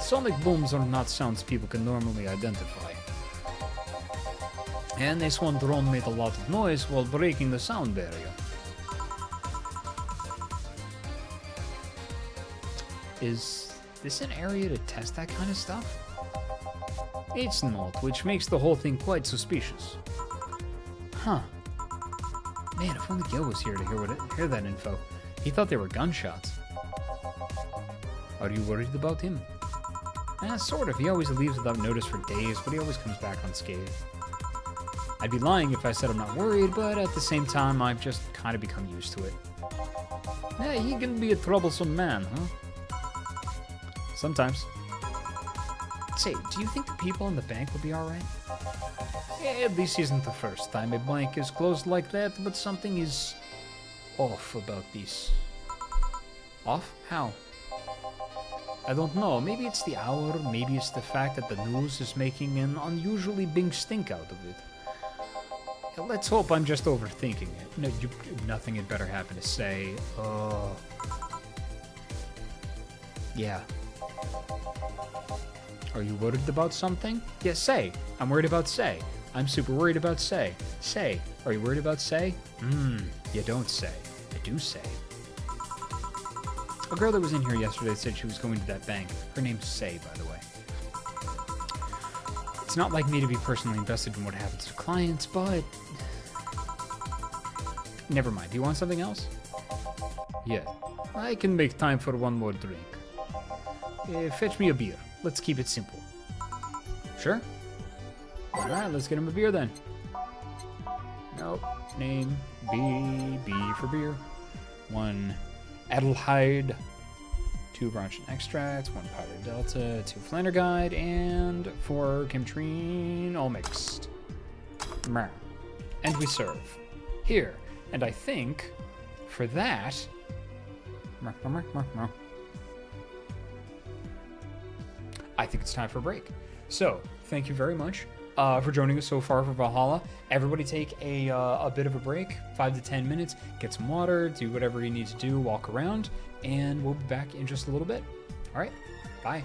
C: Sonic booms are not sounds people can normally identify. And this one drone made a lot of noise while breaking the sound barrier.
B: Is this an area to test that kind of stuff?
C: It's not, which makes the whole thing quite suspicious.
B: Huh. Man, if only Gil was here to hear that info. He thought they were gunshots.
C: Are you worried about him?
B: Sort of. He always leaves without notice for days, but he always comes back unscathed. I'd be lying if I said I'm not worried, but at the same time, I've just kind of become used to it.
C: Yeah, he can be a troublesome man, huh?
B: Sometimes. Say, do you think the people in the bank will be alright?
C: Yeah, this isn't the first time a bank is closed like that, but something is off about this.
B: Off? How?
C: I don't know. Maybe it's the hour, maybe it's the fact that the news is making an unusually big stink out of it. Let's hope I'm just overthinking it.
B: No, nothing had better happen to say. Yeah.
C: Are you worried about something?
B: Yeah, say. I'm worried about say. I'm super worried about say. Say. Are you worried about say? You don't say. I do say. A girl that was in here yesterday said she was going to that bank. Her name's Say, by the way. It's not like me to be personally invested in what happens to clients, but... Never mind. Do you want something else?
C: Yeah. I can make time for one more drink. Fetch me a beer. Let's keep it simple.
B: Sure. Alright, let's get him a beer then. Nope. Name, B for beer. 1 Adelheid, 2 Bronchian extracts, 1 powder delta, 2 Flander guide, and 4 Chemtrine, all mixed. And we serve. Here. And I think, for that... I think it's time for a break. So, thank you very much for joining us so far for Valhalla. Everybody take a bit of a break, 5 to 10 minutes, get some water, do whatever you need to do, walk around, and we'll be back in just a little bit. All right, bye.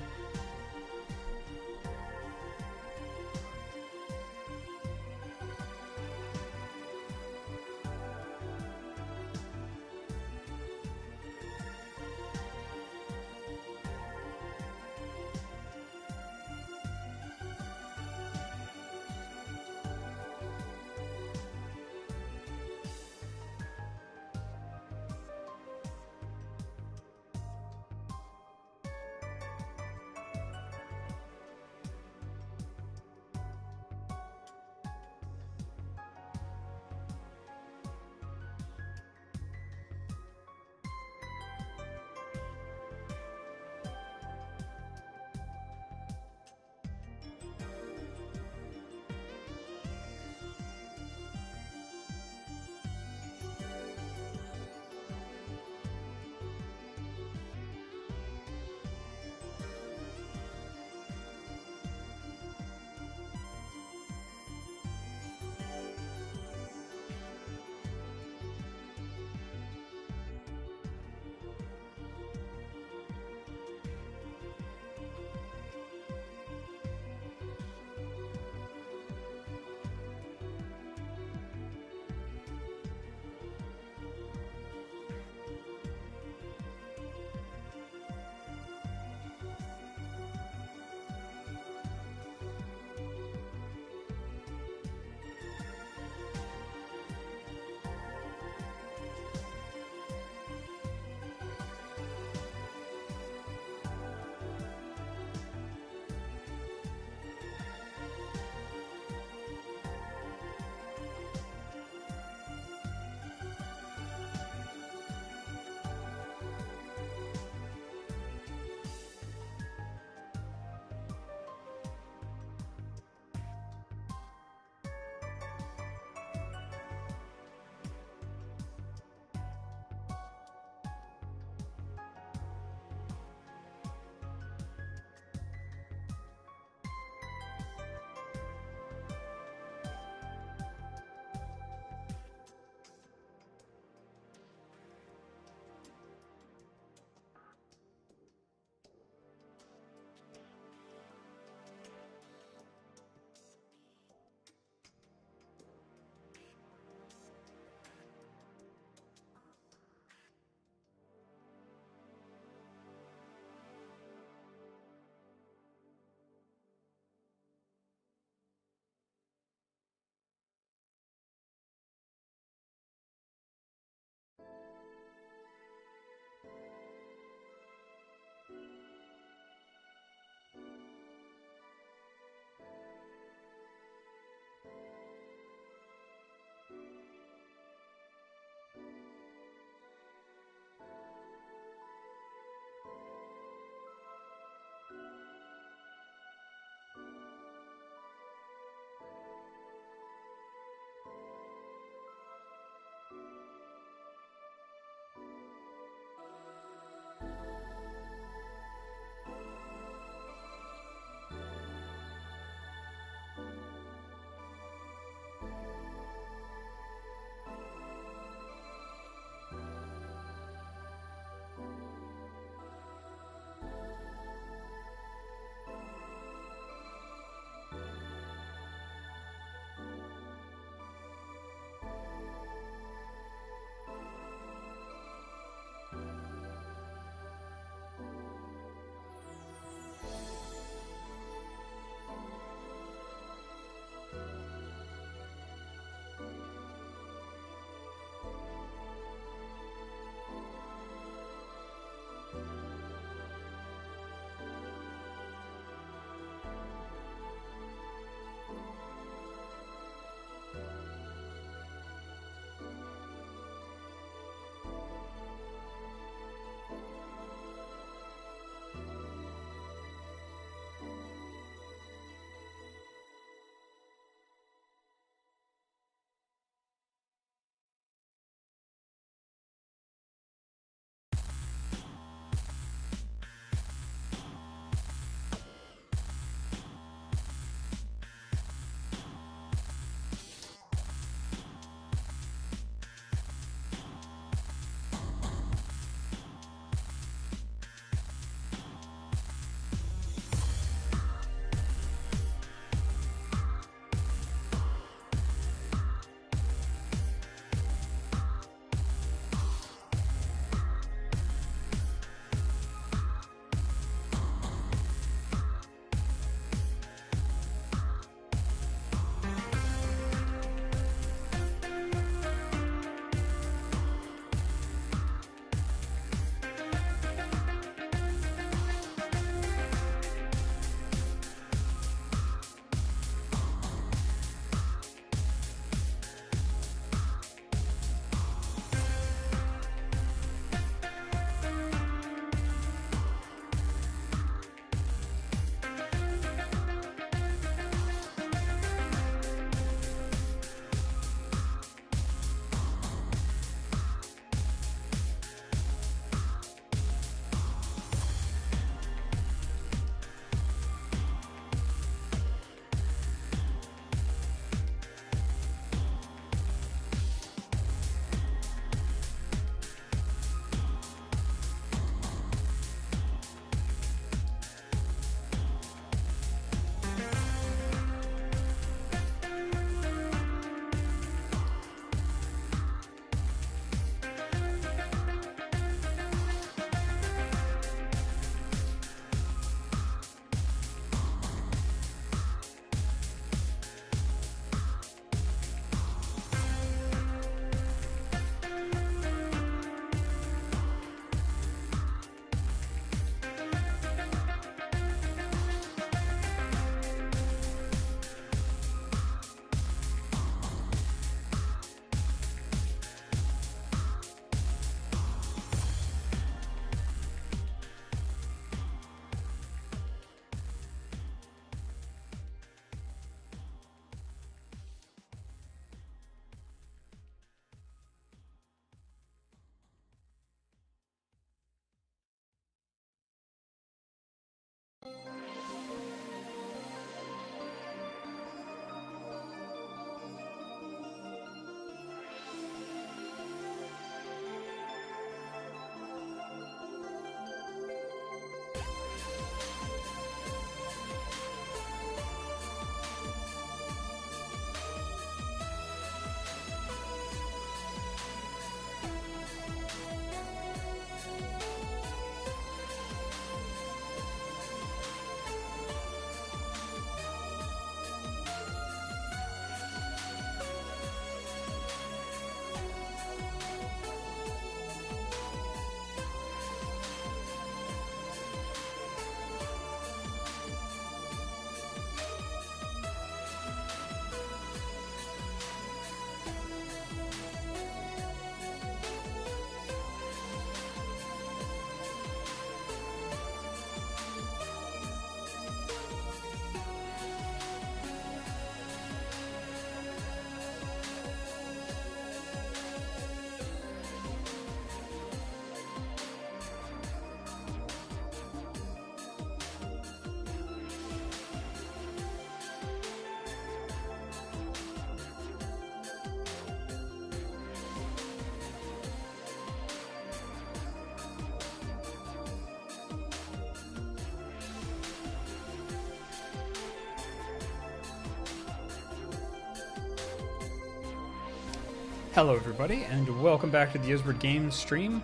A: Hello, everybody, and welcome back to the Ysbryd Games stream.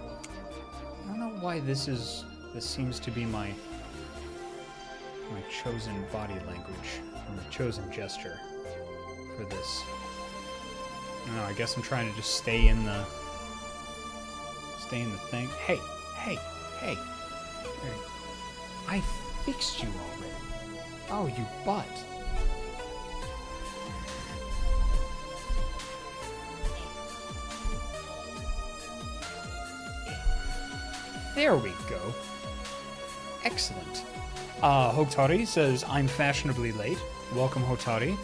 A: I don't know why this seems to be my chosen body language, or my chosen gesture for this. I don't know, I guess I'm trying to just stay in the thing. Hey! Hey! I fixed you already. Oh, you butt. There we go. Excellent. Hotari says, I'm fashionably late. Welcome, Hotari.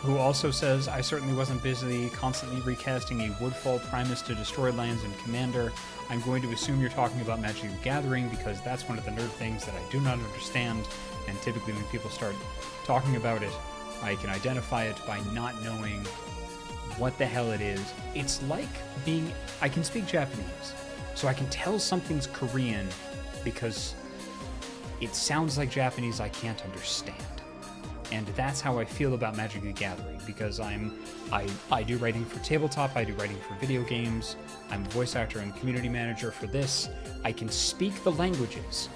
A: Who also says, I certainly wasn't busy constantly recasting a Woodfall Primus to destroy lands in Commander. I'm going to assume you're talking about Magic the Gathering because that's one of the nerd things that I do not understand, and typically when people start talking about it, I can identify it by not knowing what the hell it is. It's like I can speak Japanese, so I can tell something's Korean because it sounds like Japanese I can't understand. And that's how I feel about Magic the Gathering, because I do writing for tabletop, I do writing for video games, I'm a voice actor and community manager for this. I can speak the languages,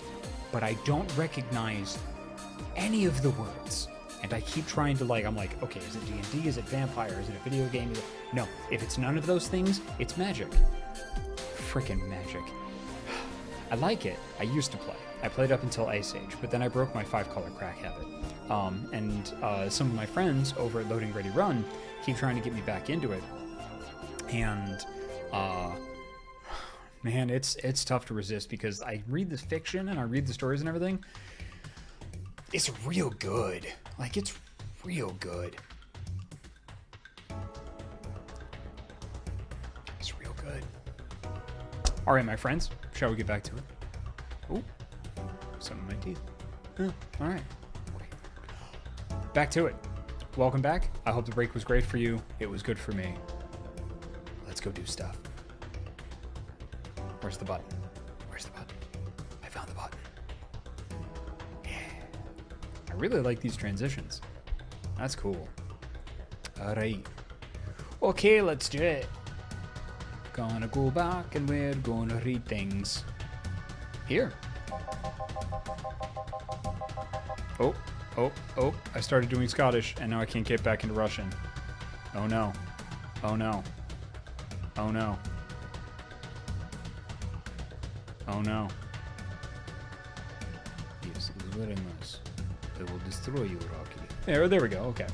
A: but I don't recognize any of the words. And I keep trying to I'm like, okay, is it D&D? Is it vampire? Is it a video game? No, if it's none of those things, it's magic. Frickin' magic. I like it. I used to play. I played up until Ice Age, but then I broke my 5-color crack habit. Some of my friends over at Loading Ready Run keep trying to get me back into it. And, man, it's tough to resist because I read the fiction and I read the stories and everything. It's real good. It's real good. It's real good. All right, my friends, shall we get back to it? Oh, something in my teeth. All right. Back to it. Welcome back. I hope the break was great for you. It was good for me. Let's go do stuff. Where's the button? Where's the button? I found the button. Yeah. I really like these transitions. That's cool. All right. Okay, let's do it. Gonna go back and we're gonna read things. Here. Oh, I started doing Scottish, and now I can't get back into Russian. Oh no. Oh no. Oh no. Oh no. Yes, it is very nice. I will destroy you, Rocky. There we go, okay.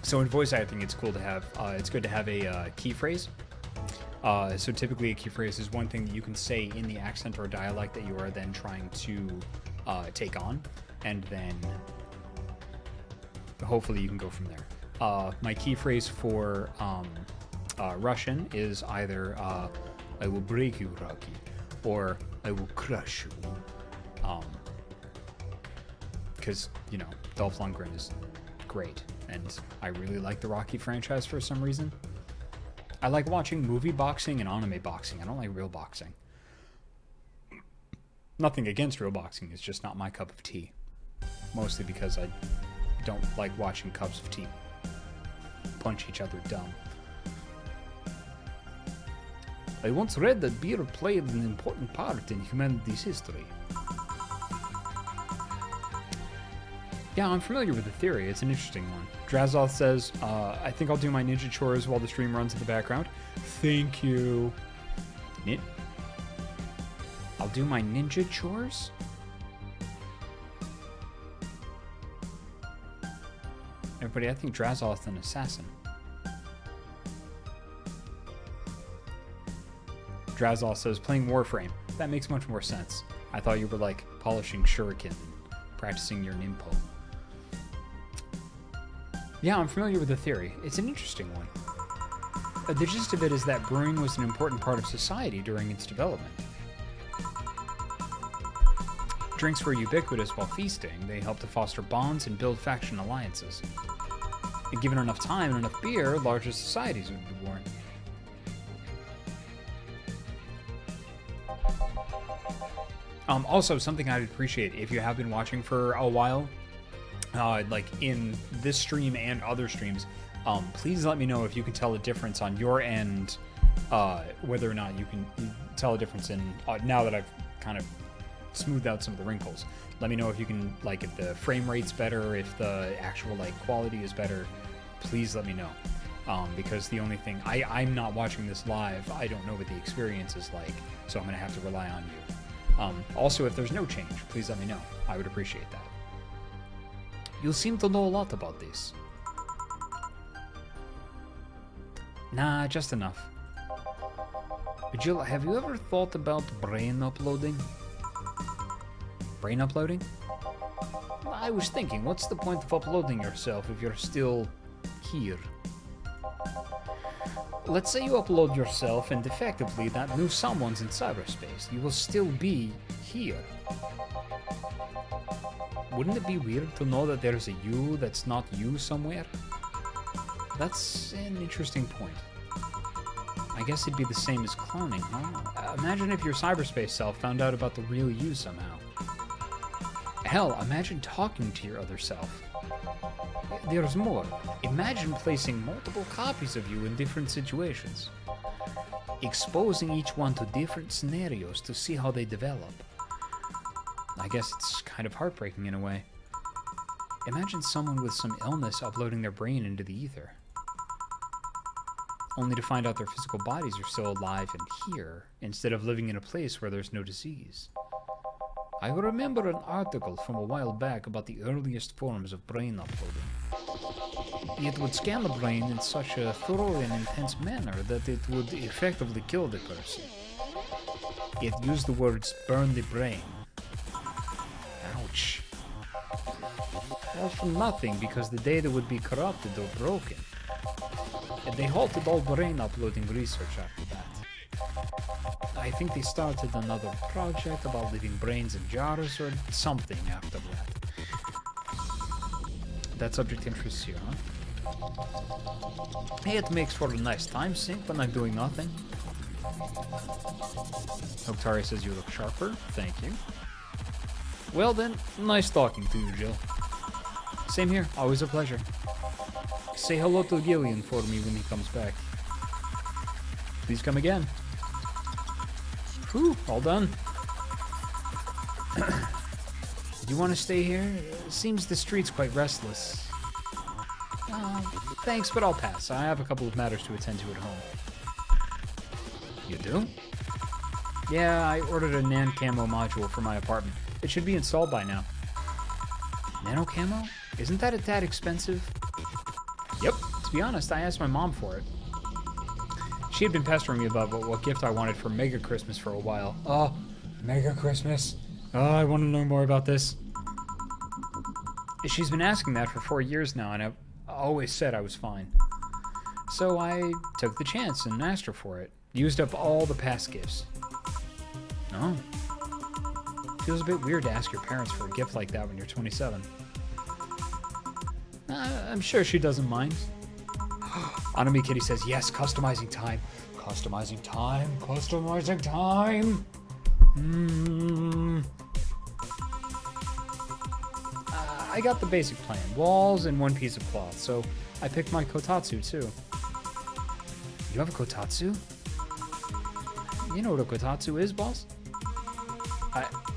A: So in voice acting, it's cool to have, it's good to have a key phrase. So typically a key phrase is one thing that you can say in the accent or dialect that you are then trying to take on, and then hopefully you can go from there. My key phrase for Russian is either I will break you, Rocky, or I will crush you. Because, Dolph Lundgren is great, and I really like the Rocky franchise for some reason. I like watching movie boxing and anime boxing. I don't like real boxing. Nothing against real boxing, it's just not my cup of tea. Mostly because I don't like watching cups of tea punch each other dumb. I once read that beer played an important part in humanity's history. Yeah, I'm familiar with the theory. It's an interesting one. Drazoth says, I think I'll do my ninja chores while the stream runs in the background. Thank you. I'll do my ninja chores? Everybody, I think Drazoth's an assassin. Drazoth says, playing Warframe. That makes much more sense. I thought you were, polishing shuriken and practicing your ninpo. Yeah, I'm familiar with the theory. It's an interesting one. The gist of it is that brewing was an important part of society during its development. Drinks were ubiquitous while feasting. They helped to foster bonds and build faction alliances. And given enough time and enough beer, larger societies would be born. Also, something I'd appreciate if you have been watching for a while, like in this stream and other streams, Please let me know if you can tell a difference on your end, whether or not you can tell a difference in, now that I've kind of smoothed out some of the wrinkles. Let me know if you can, like, if the frame rate's better, if the actual, like, quality is better. Please let me know. Because the only thing, I'm not watching this live. I don't know what the experience is like, so I'm going to have to rely on you. Also, if there's no change, please let me know. I would appreciate that.
C: You seem to know a lot about this.
B: Nah, just enough.
C: Jill, have you ever thought about brain uploading?
B: Brain uploading?
C: I was thinking, what's the point of uploading yourself if you're still here? Let's say you upload yourself and effectively that new someone's in cyberspace. You will still be here. Wouldn't it be weird to know that there's a you that's not you somewhere?
B: That's an interesting point. I guess it'd be the same as cloning, huh? Imagine if your cyberspace self found out about the real you somehow. Hell, imagine talking to your other self. There's more. Imagine placing multiple copies of you in different situations, exposing each one to different scenarios to see how they develop. I guess it's kind of heartbreaking in a way. Imagine someone with some illness uploading their brain into the ether, only to find out their physical bodies are still alive and here, instead of living in a place where there's no disease.
C: I remember an article from a while back about the earliest forms of brain uploading. It would scan the brain in such a thorough and intense manner that it would effectively kill the person. It used the words, burn the brain.
B: Ouch.
C: All for nothing, because the data would be corrupted or broken. And they halted all brain uploading research after that. I think they started another project about leaving brains in jars or something after that.
B: That subject interests you, huh?
C: It makes for a nice time sink when I'm doing nothing.
B: Oktari says you look sharper. Thank you.
C: Well then, nice talking to you, Jill.
B: Same here. Always a pleasure.
C: Say hello to Gillian for me when he comes back.
B: Please come again.
C: Whew, all done.
B: Do you want to stay here? Seems the street's quite restless.
C: Thanks, but I'll pass. I have a couple of matters to attend to at home.
B: You do?
C: Yeah, I ordered a Nan Camo module for my apartment. It should be installed by now.
B: Nano camo? Isn't that a tad expensive?
C: Yep. To be honest, I asked my mom for it. She had been pestering me about what gift I wanted for Mega Christmas for a while.
B: Oh, Mega Christmas. Oh, I want to know more about this.
C: She's been asking that for 4 years now, and I've always said I was fine. So I took the chance and asked her for it. Used up all the past gifts.
B: Oh.
C: Feels a bit weird to ask your parents for a gift like that when you're 27. I'm sure she doesn't mind.
B: Anami Kitty says, yes, customizing time. Customizing time. Customizing time.
C: I got the basic plan. Walls and one piece of cloth. So I picked my kotatsu too.
B: You have a kotatsu?
C: You know what a kotatsu is, boss?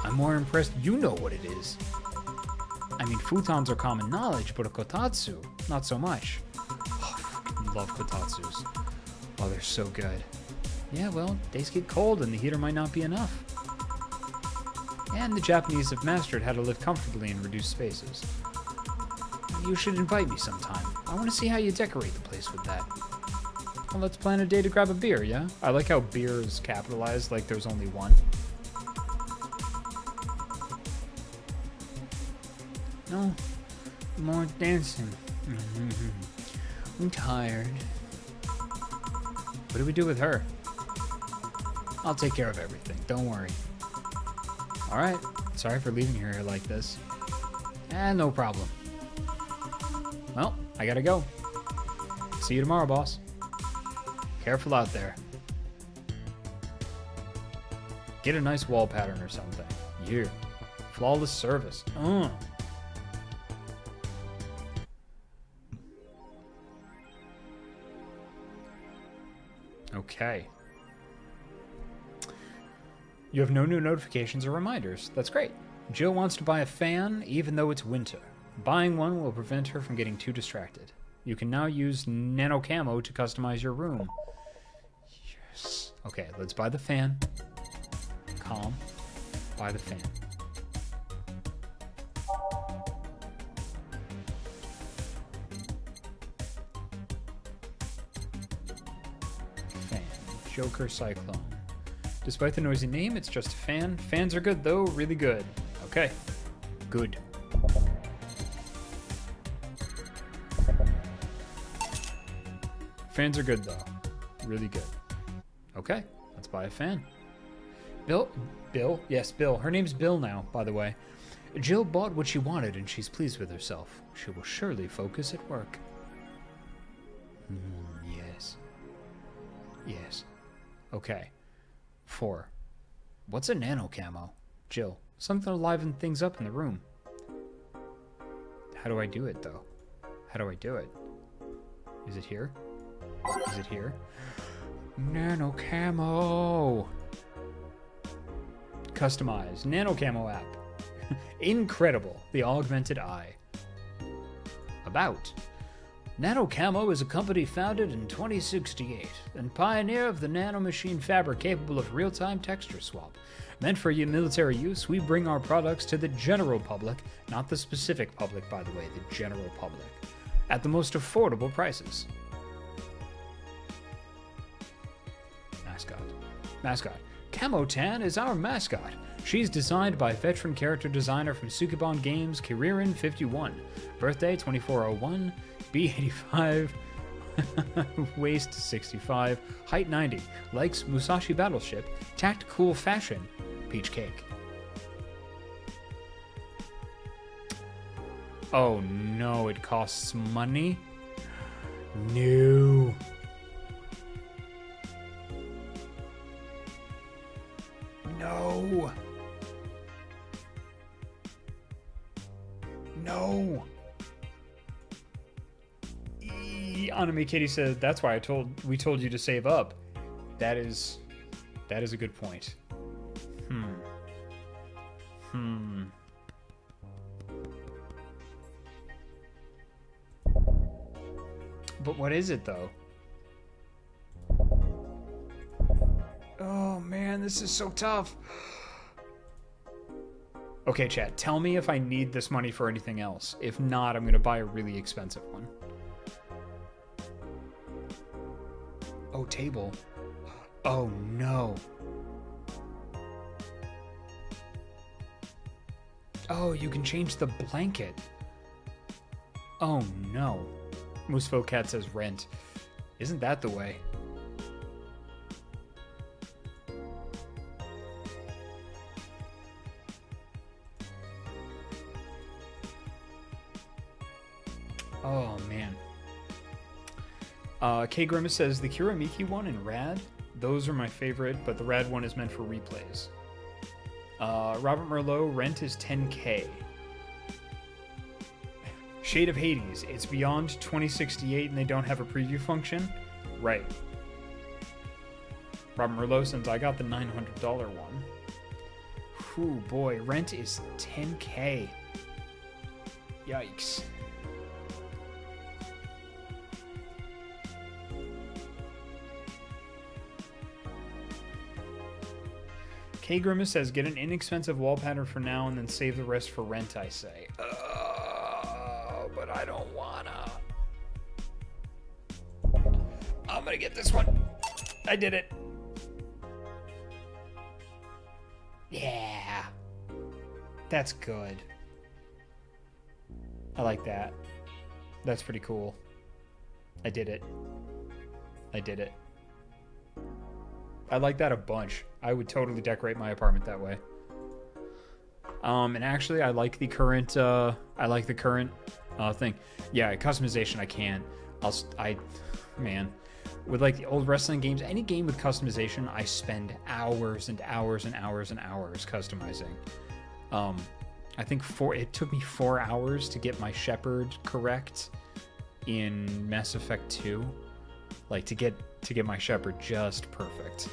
B: I'm more impressed you know what it is.
C: I mean, futons are common knowledge, but a kotatsu, not so much.
B: Love kotatsus. Oh, they're so good.
C: Yeah, well, days get cold and the heater might not be enough. And the Japanese have mastered how to live comfortably in reduced spaces. You should invite me sometime. I want to see how you decorate the place with that. Well, let's plan a day to grab a beer, yeah? I like how beer is capitalized like there's only one. No, more dancing. I'm tired.
B: What do we do with her?
C: I'll take care of everything, don't worry.
B: Alright, sorry for leaving her here like this.
C: No problem.
B: Well, I gotta go. See you tomorrow, boss. Careful out there. Get a nice wall pattern or something. Yeah. Flawless service.
A: Okay. You have no new notifications or reminders. That's great. Jill wants to buy a fan, even though it's winter. Buying one will prevent her from getting too distracted. You can now use Nano Camo to customize your room. Yes. Okay, let's buy the fan. Calm. Buy the fan. Fan. Joker Cyclone. Despite the noisy name, it's just a fan. Fans are good, though. Really good. Okay. Good. Fans are good, though. Really good. Okay. Let's buy a fan. Bill? Yes, Bill. Her name's Bill now, by the way. Jill bought what she wanted, and she's pleased with herself. She will surely focus at work. Yes. Yes. Okay. 4. What's a nano camo? Jill. Something to liven things up in the room. How do I do it, though? How do I do it? Is it here? Is it here? Nano camo! Customize. Nano camo app. Incredible. The augmented eye. About. Nano Camo is a company founded in 2068 and pioneer of the nanomachine fabric capable of real-time texture swap. Meant for military use, we bring our products to the general public, not the specific public, by the way, the general public, at the most affordable prices. Mascot. Camotan is our mascot. She's designed by veteran character designer from Sukeban Games, Kiririn51. Birthday 2401, B85, waist 65, height 90, likes Musashi Battleship, tactical fashion, peach cake. Oh no, it costs money? No. No. No. Anime Kitty said that's why we told you to save up. That is a good point. But what is it though? Oh man, this is so tough. Okay, chat, tell me if I need this money for anything else. If not, I'm gonna buy a really expensive one. Oh, table. Oh no. Oh, you can change the blanket. Oh no. Moosefo Cat says rent. Isn't that the way? Oh man. K Grimace says the Kuramiki one and Rad, those are my favorite, but the Rad one is meant for replays. Robert Merlot, rent is 10K. Shade of Hades, it's beyond 2068 and they don't have a preview function? Right. Robert Merlot, since I got the $900 one. Whew, boy, rent is 10K. Yikes. K Grimace says, get an inexpensive wall pattern for now and then save the rest for rent, I say. But I don't wanna. I'm gonna get this one. I did it. Yeah. That's good. I like that. That's pretty cool. I did it. I did it. I like that a bunch. I would totally decorate my apartment that way. And actually, I like the current. Thing. Yeah, customization I can. Man, with like the old wrestling games, any game with customization, I spend hours and hours and hours and hours customizing. I think it took me 4 hours to get my Shepherd correct in Mass Effect 2. like to get my shepherd just perfect.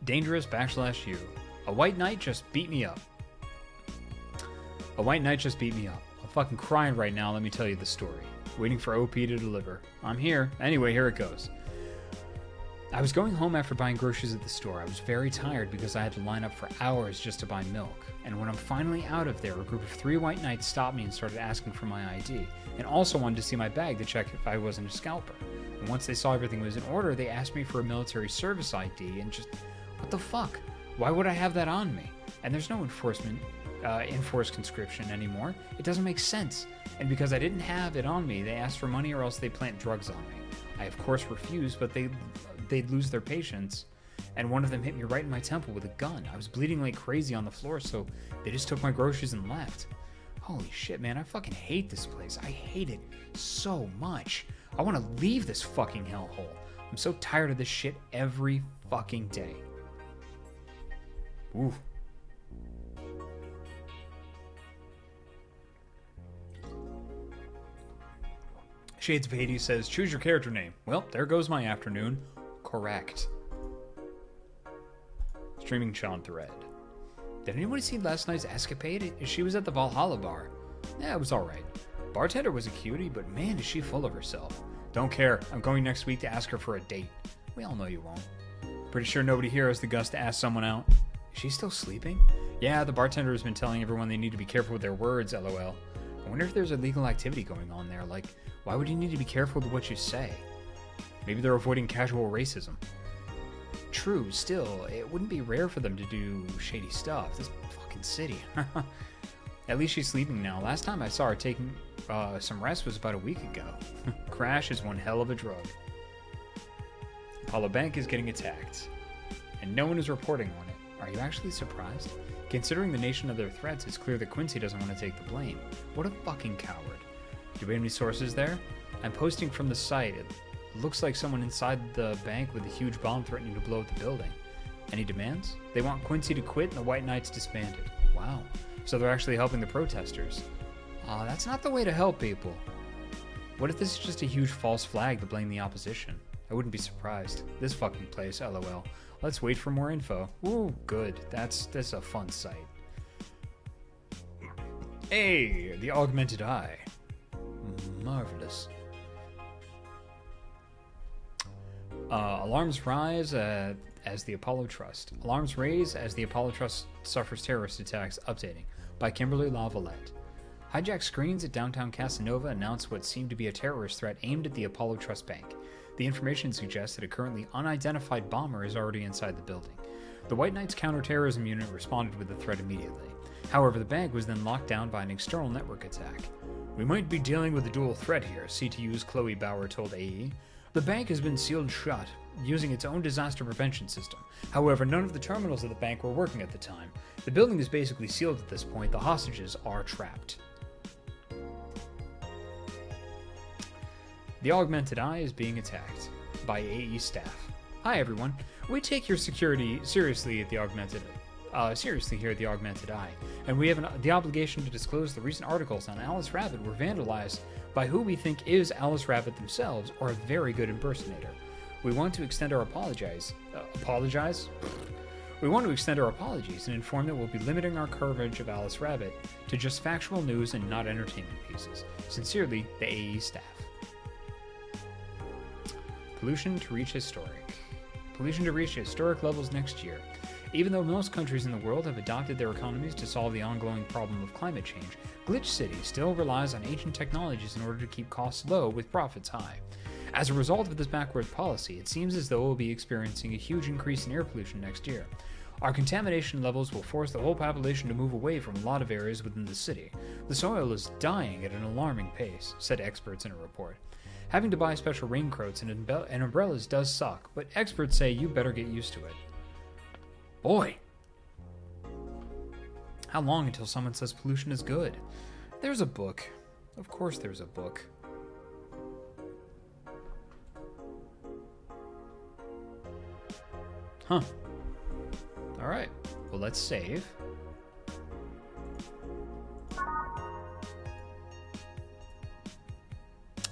A: Dangerous / you. A white knight just beat me up. A white knight just beat me up. I'm fucking crying right now, let me tell you the story. Waiting for OP to deliver. I'm here. Anyway, here it goes. I was going home after buying groceries at the store. I was very tired because I had to line up for hours just to buy milk. And when I'm finally out of there, a group of 3 white knights stopped me and started asking for my ID, and also wanted to see my bag to check if I wasn't a scalper. And once they saw everything was in order, they asked me for a military service ID, and just, what the fuck? Why would I have that on me? And there's no enforced conscription anymore. It doesn't make sense. And because I didn't have it on me, they asked for money or else they plant drugs on me. I of course refused, but they'd lose their patience, and one of them hit me right in my temple with a gun. I was bleeding like crazy on the floor, so they just took my groceries and left. Holy shit, man, I fucking hate this place. I hate it so much. I want to leave this fucking hellhole. I'm so tired of this shit every fucking day. Ooh. Shades of Hades says, choose your character name. Well, there goes my afternoon. Correct. Streaming Sean Thread. Did anyone see last night's escapade? She was at the Valhalla bar. Yeah, it was alright. Bartender was a cutie, but man, is she full of herself. Don't care. I'm going next week to ask her for a date. We all know you won't. Pretty sure nobody here has the guts to ask someone out. Is she still sleeping? Yeah, the bartender has been telling everyone they need to be careful with their words, lol. I wonder if there's illegal activity going on there, like, why would you need to be careful with what you say? Maybe they're avoiding casual racism. True, still, it wouldn't be rare for them to do shady stuff. This fucking city. At least she's sleeping now. Last time I saw her taking some rest was about a week ago. Crash is one hell of a drug. Apollo Bank is getting attacked, and no one is reporting on it. Are you actually surprised? Considering the nation of their threats, it's clear that Quincy doesn't want to take the blame. What a fucking coward. Do we have any sources there? I'm posting from the site. It looks like someone inside the bank with a huge bomb threatening to blow up the building. Any demands? They want Quincy to quit and the White Knights disbanded. Wow. So they're actually helping the protesters. That's not the way to help people. What if this is just a huge false flag to blame the opposition? I wouldn't be surprised. This fucking place, lol. Let's wait for more info. Ooh, good. That's a fun sight. Hey, the augmented eye. Marvelous. Alarms rise as the Apollo Trust. Alarms raise as the Apollo Trust suffers terrorist attacks. Updating. By Kimberly LaVallette. Hijacked screens at downtown Casanova announced what seemed to be a terrorist threat aimed at the Apollo Trust Bank. The information suggests that a currently unidentified bomber is already inside the building. The White Knights counterterrorism unit responded with the threat immediately. However, the bank was then locked down by an external network attack. We might be dealing with a dual threat here, CTU's Chloe Bauer told AE. The bank has been sealed shut, using its own disaster prevention system. However, none of the terminals of the bank were working at the time. The building is basically sealed at this point. The hostages are trapped. The augmented eye is being attacked by AE staff. Hi everyone. We take your security seriously at the augmented here at the Augmented Eye, and we have the obligation to disclose the recent articles on Alice Rabbit were vandalized by who we think is Alice Rabbit themselves or a very good impersonator. We want to extend our apologies and inform that we'll be limiting our coverage of Alice Rabbit to just factual news and not entertainment pieces. Sincerely, the AE staff. Pollution to reach historic levels next year. Even though most countries in the world have adopted their economies to solve the ongoing problem of climate change, Glitch City still relies on ancient technologies in order to keep costs low with profits high. As a result of this backward policy, it seems as though we'll be experiencing a huge increase in air pollution next year. Our contamination levels will force the whole population to move away from a lot of areas within the city. The soil is dying at an alarming pace, said experts in a report. Having to buy special raincoats and umbrellas does suck, but experts say you better get used to it. Boy! How long until someone says pollution is good? There's a book. Of course there's a book. Huh. Alright. Well, let's save.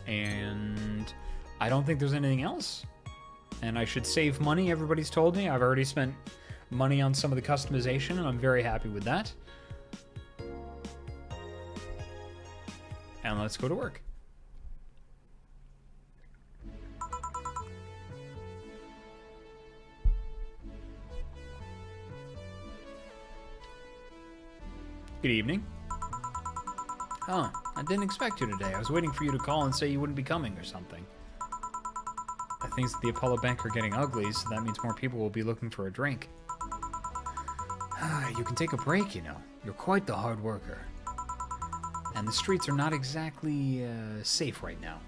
A: And I don't think there's anything else. And I should save money, everybody's told me. I've already spent money on some of the customization, and I'm very happy with that. And let's go to work. Good evening. Huh, I didn't expect you today. I was waiting for you to call and say you wouldn't be coming or something. The things at the Apollo Bank are getting ugly, so that means more people will be looking for a drink. You can take a break, you know. You're quite the hard worker. And the streets are not exactly safe right now.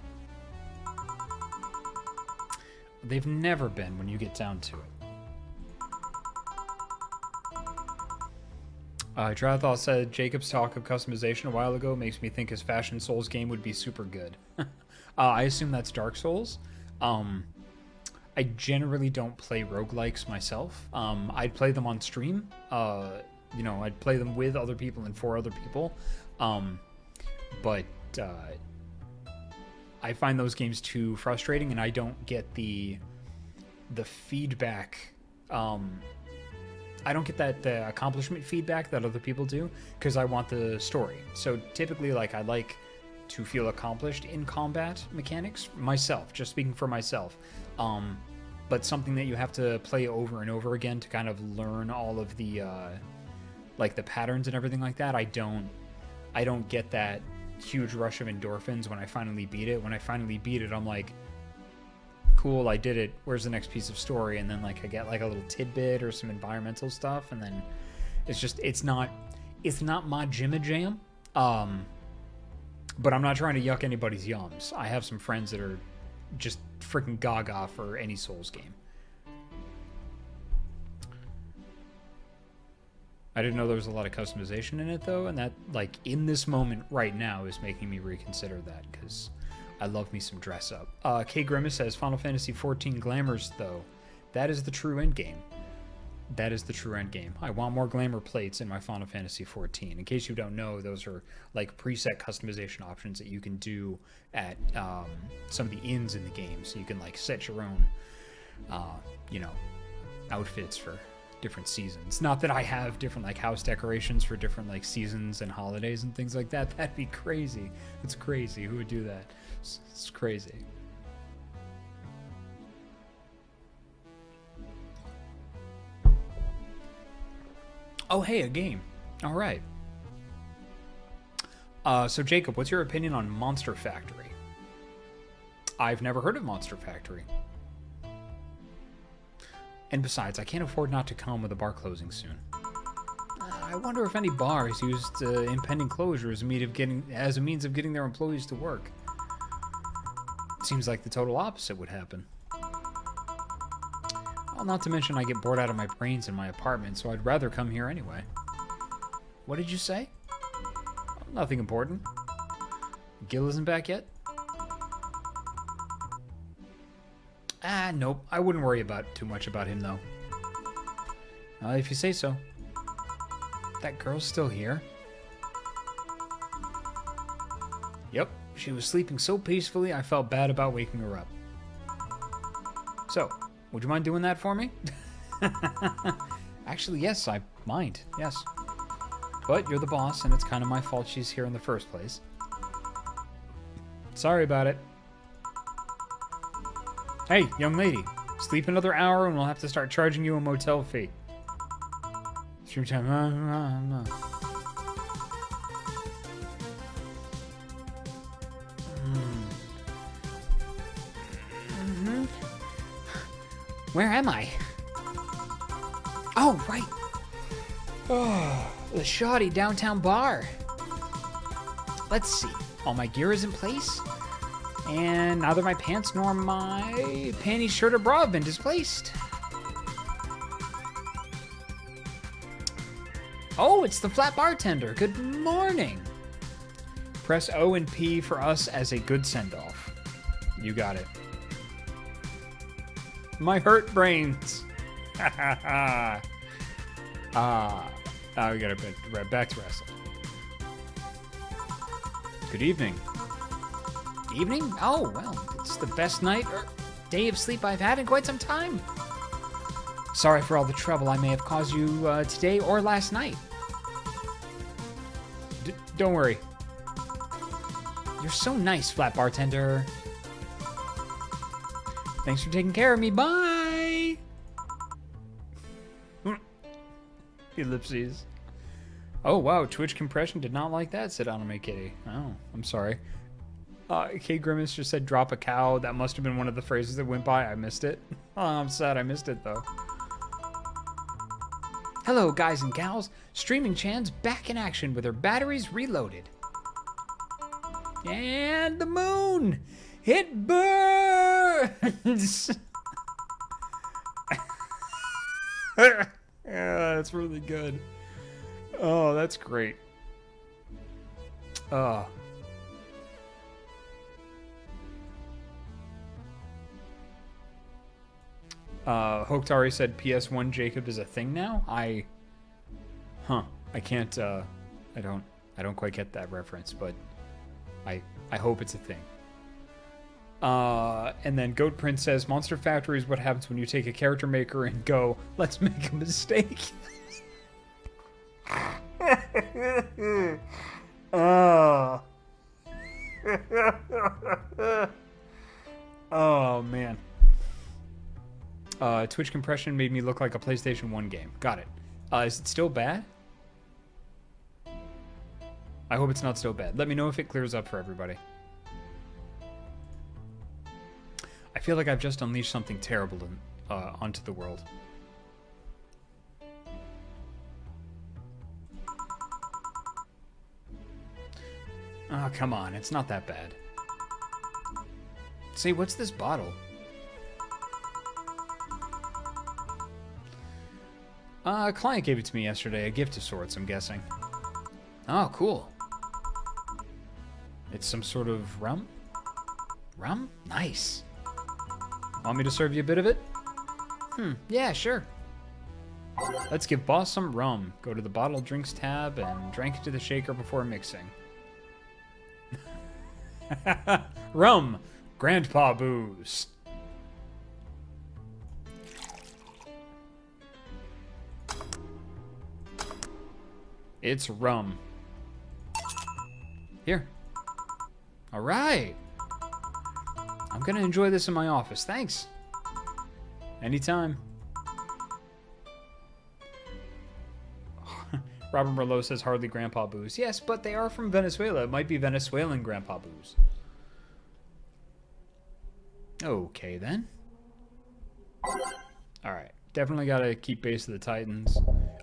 A: They've never been when you get down to it. Drathal said Jacob's talk of customization a while ago makes me think his Fashion Souls game would be super good. I assume that's Dark Souls. I generally don't play roguelikes myself. I'd play them on stream. You know, I'd play them with other people and for other people. But I find those games too frustrating, and I don't get the feedback. I don't get that accomplishment feedback that other people do, because I want the story. So typically, like, I like to feel accomplished in combat mechanics myself, just speaking for myself. But something that you have to play over and over again to kind of learn all of the like the patterns and everything like that. I don't get that huge rush of endorphins when I finally beat it. When I finally beat it, I'm like, cool, I did it. Where's the next piece of story? And then like I get like a little tidbit or some environmental stuff, and then it's not my jimma jam. But I'm not trying to yuck anybody's yums. I have some friends that are just freaking gaga for any Souls game. I didn't know there was a lot of customization in it though, and that, like, in this moment right now is making me reconsider that, because I love me some dress up. K Grimace says Final Fantasy XIV glamours though. That is the true endgame. That is the true endgame. I want more glamour plates in my Final Fantasy XIV. In case you don't know, those are like preset customization options that you can do at some of the inns in the game. So you can like set your own, you know, outfits for different seasons. Not that I have different like house decorations for different like seasons and holidays and things like that. That'd be crazy. It's crazy. Who would do that? It's crazy. Oh, hey, a game. All right. So, Jacob, what's your opinion on Monster Factory? I've never heard of Monster Factory. And besides, I can't afford not to come with a bar closing soon. I wonder if any bars used impending closure as a means of getting their employees to work. Seems like the total opposite would happen. Well, not to mention I get bored out of my brains in my apartment, so I'd rather come here anyway. What did you say? Nothing important. Gil isn't back yet? Nope. I wouldn't worry too much about him, though. If you say so. That girl's still here? Yep. She was sleeping so peacefully, I felt bad about waking her up. So, would you mind doing that for me? Actually, yes, I mind. Yes. But you're the boss, and it's kind of my fault she's here in the first place. Sorry about it. Hey, young lady. Sleep another hour, and we'll have to start charging you a motel fee. Stream time.
B: Where am I? Oh, right. Oh, the shoddy downtown bar. Let's see. All my gear is in place. And neither my pants nor my panties, shirt, or bra have been displaced. Oh, it's the flat bartender. Good morning.
A: Press O and P for us as a good send-off. You got it. My hurt brains. Ha ha ha. We gotta back to wrestling. Good evening.
B: Evening? Oh, well, it's the best night or day of sleep I've had in quite some time. Sorry for all the trouble I may have caused you today or last night.
A: Don't worry.
B: You're so nice, flat bartender.
A: Thanks for taking care of me. Bye! Ellipses. Oh, wow. Twitch compression did not like that, said Anime Kitty. Oh, I'm sorry. K Grimace just said drop a cow. That must have been one of the phrases that went by. I missed it. Oh, I'm sad I missed it, though.
B: Hello, guys and gals. Streaming Chan's back in action with her batteries reloaded.
A: And the moon! It burns! Yeah, that's really good. Oh, that's great. Hoktari said PS1 Jacob is a thing now. I can't. I don't quite get that reference, but I hope it's a thing. And then Goat Prince says Monster Factory is what happens when you take a character maker and go, let's make a mistake. Oh man. Twitch compression made me look like a PlayStation 1 game. Got it. Is it still bad? I hope it's not still bad. Let me know if it clears up for everybody. I feel like I've just unleashed something terrible onto the world. Oh, come on. It's not that bad.
B: Say, what's this bottle?
A: A client gave it to me yesterday. A gift of sorts, I'm guessing.
B: Oh, cool.
A: It's some sort of rum?
B: Rum? Nice.
A: Want me to serve you a bit of it?
B: Yeah, sure.
A: Let's give boss some rum. Go to the bottle drinks tab and drink into the shaker before mixing. Rum. Grandpa booze. It's rum. Here.
B: All right.
A: I'm gonna enjoy this in my office. Thanks. Anytime. Robert Merlot says hardly grandpa booze. Yes, but they are from Venezuela. It might be Venezuelan grandpa booze. Okay, then. Alright. Definitely gotta keep Base of the Titans.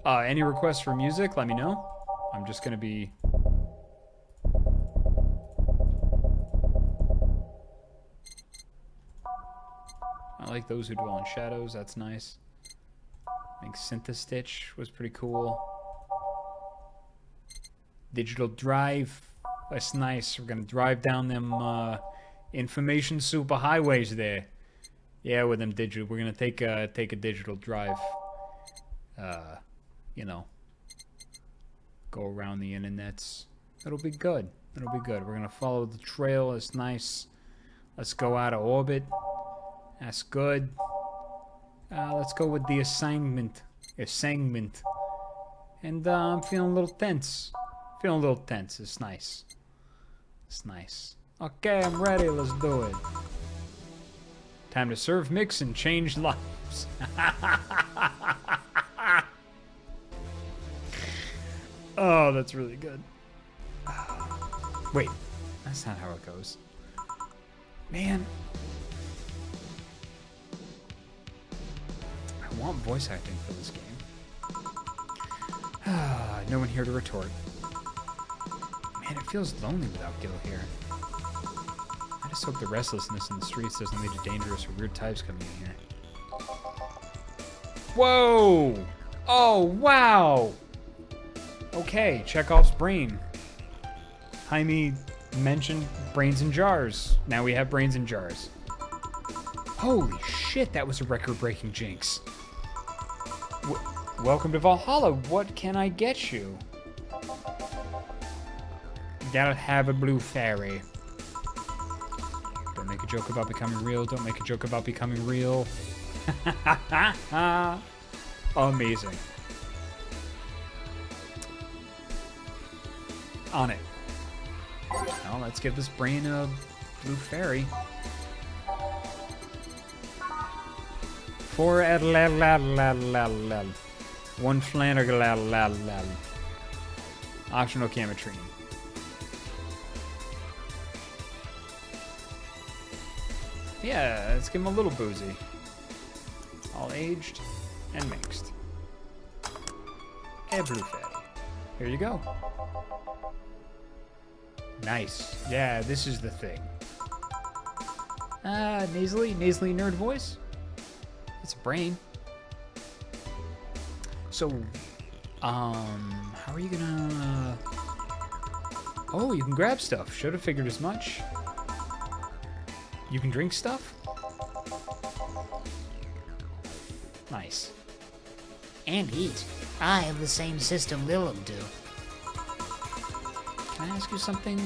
A: Any requests for music? Let me know. I'm just gonna be... I like Those Who Dwell in Shadows. That's nice. I think Synthestitch was pretty cool. Digital Drive. That's nice. We're gonna drive down them information super highways there. Yeah, with them digital. We're gonna take a digital drive. You know, go around the internets. It'll be good. It'll be good. We're gonna follow the trail. It's nice. Let's go out of orbit. That's good. Let's go with the assignment. Assignment. And I'm feeling a little tense. Feeling a little tense. It's nice. It's nice. Okay, I'm ready. Let's do it. Time to serve, mix, and change lives. Oh, that's really good. Wait, that's not how it goes. Man. I want voice acting for this game. No one here to retort. Man, it feels lonely without Gil here. I just hope the restlessness in the streets doesn't lead to dangerous or weird types coming in here. Whoa! Oh, wow! Okay, Chekhov's brain. Jaime mentioned brains in jars. Now we have brains in jars. Holy shit, that was a record-breaking jinx. Welcome to Valhalla. What can I get you? Gotta have a blue fairy.
C: make a joke about becoming real. Don't make a joke about becoming real. Amazing. On it. Now let's give this brain a blue fairy. Four adlal. One flanner. Optional Camatrine. Yeah, let's give him a little boozy. All aged and mixed. And blue fairy. Here you go. Nice. Yeah, this is the thing. Nasally nerd voice. It's a brain. So, how are you gonna... Oh, you can grab stuff. Should have figured as much. You can drink stuff? Nice.
B: And eat. I have the same system Lilum do.
C: Can I ask you something?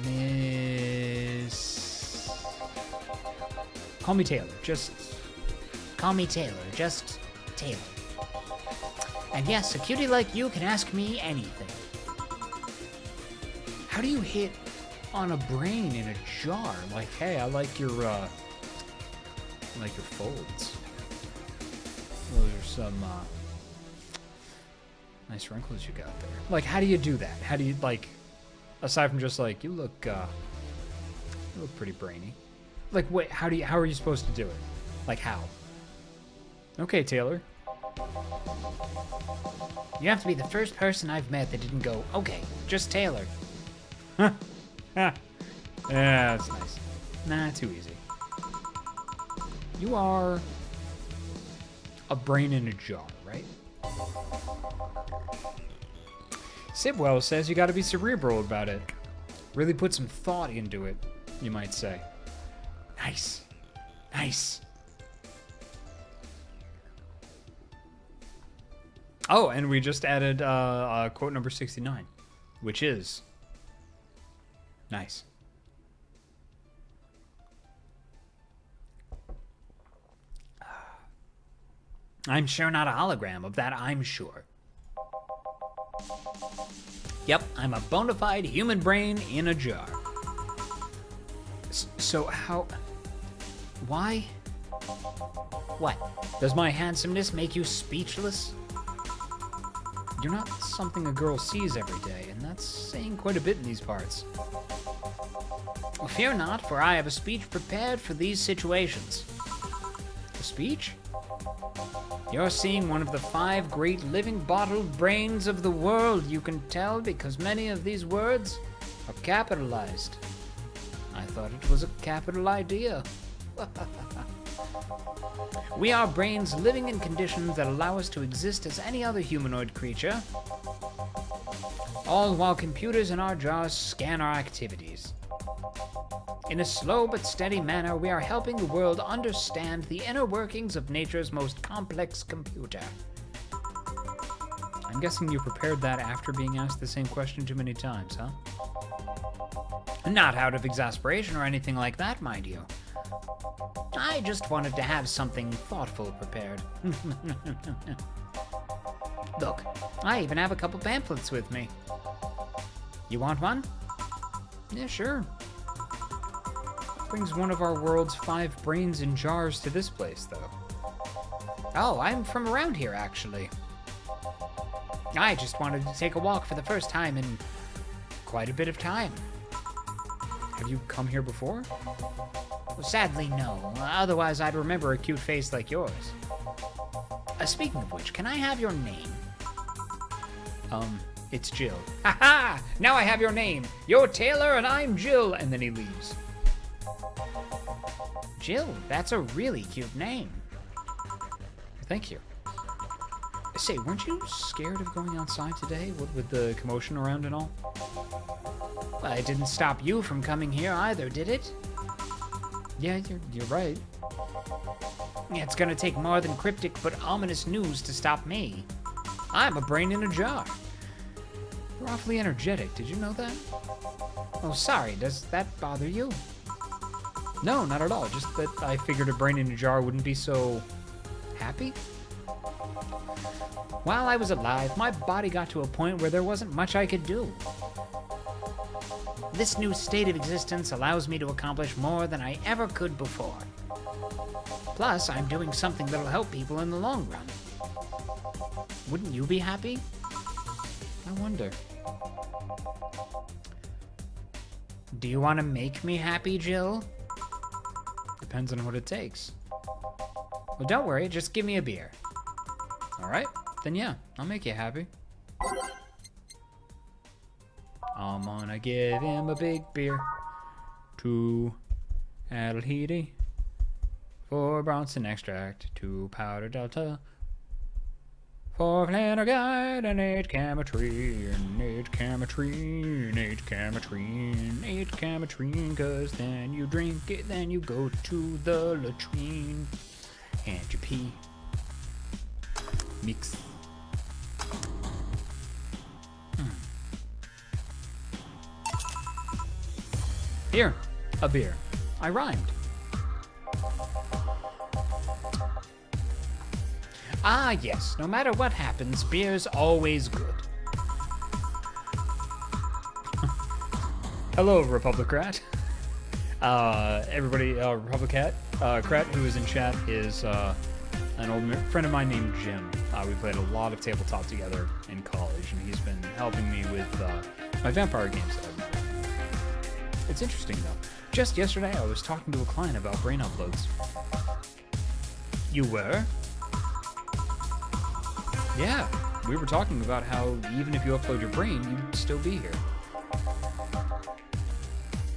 C: Miss... Call me Taylor.
B: Call me Taylor. Just Taylor. And yes, a cutie like you can ask me anything.
C: How do you hit on a brain in a jar? Like, hey, I like your folds. Those are some, nice wrinkles you got there. Like, how do you do that? How do you, like, aside from just like, you look pretty brainy. Like, wait, how are you supposed to do it? Like, how? Okay, Taylor.
B: You have to be the first person I've met that didn't go, okay, just Taylor.
C: Yeah, that's nice. Nah, too easy. You are a brain in a jar, right? Sibwell says you gotta be cerebral about it. Really put some thought into it, you might say. Nice. Nice. Oh, and we just added quote number 69, which is... Nice. I'm sure not a hologram. Of that, I'm sure. Yep, I'm a bona fide human brain in a jar. So how... Why?
B: What?
C: Does my handsomeness make you speechless? You're not something a girl sees every day, and that's saying quite a bit in these parts.
B: Fear not, for I have a speech prepared for these situations.
C: A speech?
B: You're seeing one of the 5 great living bottled brains of the world, you can tell, because many of these words are capitalized. I thought it was a capital idea. We are brains living in conditions that allow us to exist as any other humanoid creature, all while computers in our jars scan our activities. In a slow but steady manner, we are helping the world understand the inner workings of nature's most complex computer.
C: I'm guessing you prepared that after being asked the same question too many times, huh?
B: Not out of exasperation or anything like that, mind you. I just wanted to have something thoughtful prepared. Look, I even have a couple pamphlets with me. You want one?
C: Yeah, sure. Brings one of our world's 5 brains in jars to this place, though.
B: Oh, I'm from around here, actually. I just wanted to take a walk for the first time in quite a bit of time.
C: Have you come here before?
B: Well, sadly, no. Otherwise, I'd remember a cute face like yours. Speaking of which, can I have your name?
C: It's Jill.
B: Ha-ha! Now I have your name. You're Taylor and I'm Jill. And then he leaves. Jill, that's a really cute name.
C: Thank you. Say, weren't you scared of going outside today with the commotion around and all?
B: Well, it didn't stop you from coming here either, did it?
C: Yeah, you're right.
B: It's gonna take more than cryptic but ominous news to stop me. I'm a brain in a jar. You're awfully energetic. Did you know that? Oh, sorry. Does that bother you?
C: No, not at all. Just that I figured a brain in a jar wouldn't be so happy.
B: While I was alive, my body got to a point where there wasn't much I could do. This new state of existence allows me to accomplish more than I ever could before. Plus, I'm doing something that'll help people in the long run. Wouldn't you be happy?
C: I wonder.
B: Do you want to make me happy, Jill?
C: Depends on what it takes.
B: Well, don't worry, just give me a beer.
C: All right, then yeah, I'll make you happy. I'm gonna give him a big beer. 2 Adelhede, 4 Bronson extract, 2 powder delta, 4 Flannergide, and 8 Cametrine, 8 Cametrine, 8 Cametrine, 8 Cametrine, 'cause then you drink it, then you go to the latrine, and you pee. Mix. Here, a beer. I rhymed.
B: Ah, yes. No matter what happens, beer's always good.
C: Hello, Republicrat. Everybody, Republicat. Krat, who is in chat, is an old friend of mine named Jim. We played a lot of tabletop together in college, and he's been helping me with my vampire games that I've been playing. It's interesting, though. Just yesterday, I was talking to a client about brain uploads.
B: You were?
C: Yeah, we were talking about how even if you upload your brain, you'd still be here.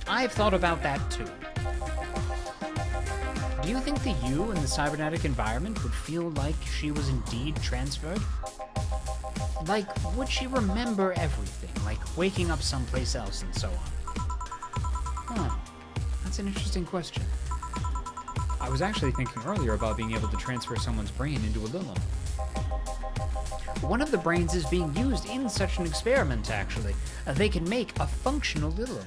B: I've thought about that too. Do you think the you in the cybernetic environment would feel like she was indeed transferred? Like, would she remember everything, like waking up someplace else and so on?
C: Huh. That's an interesting question. I was actually thinking earlier about being able to transfer someone's brain into a Lilum.
B: One of the brains is being used in such an experiment, actually. They can make a functional Lilum.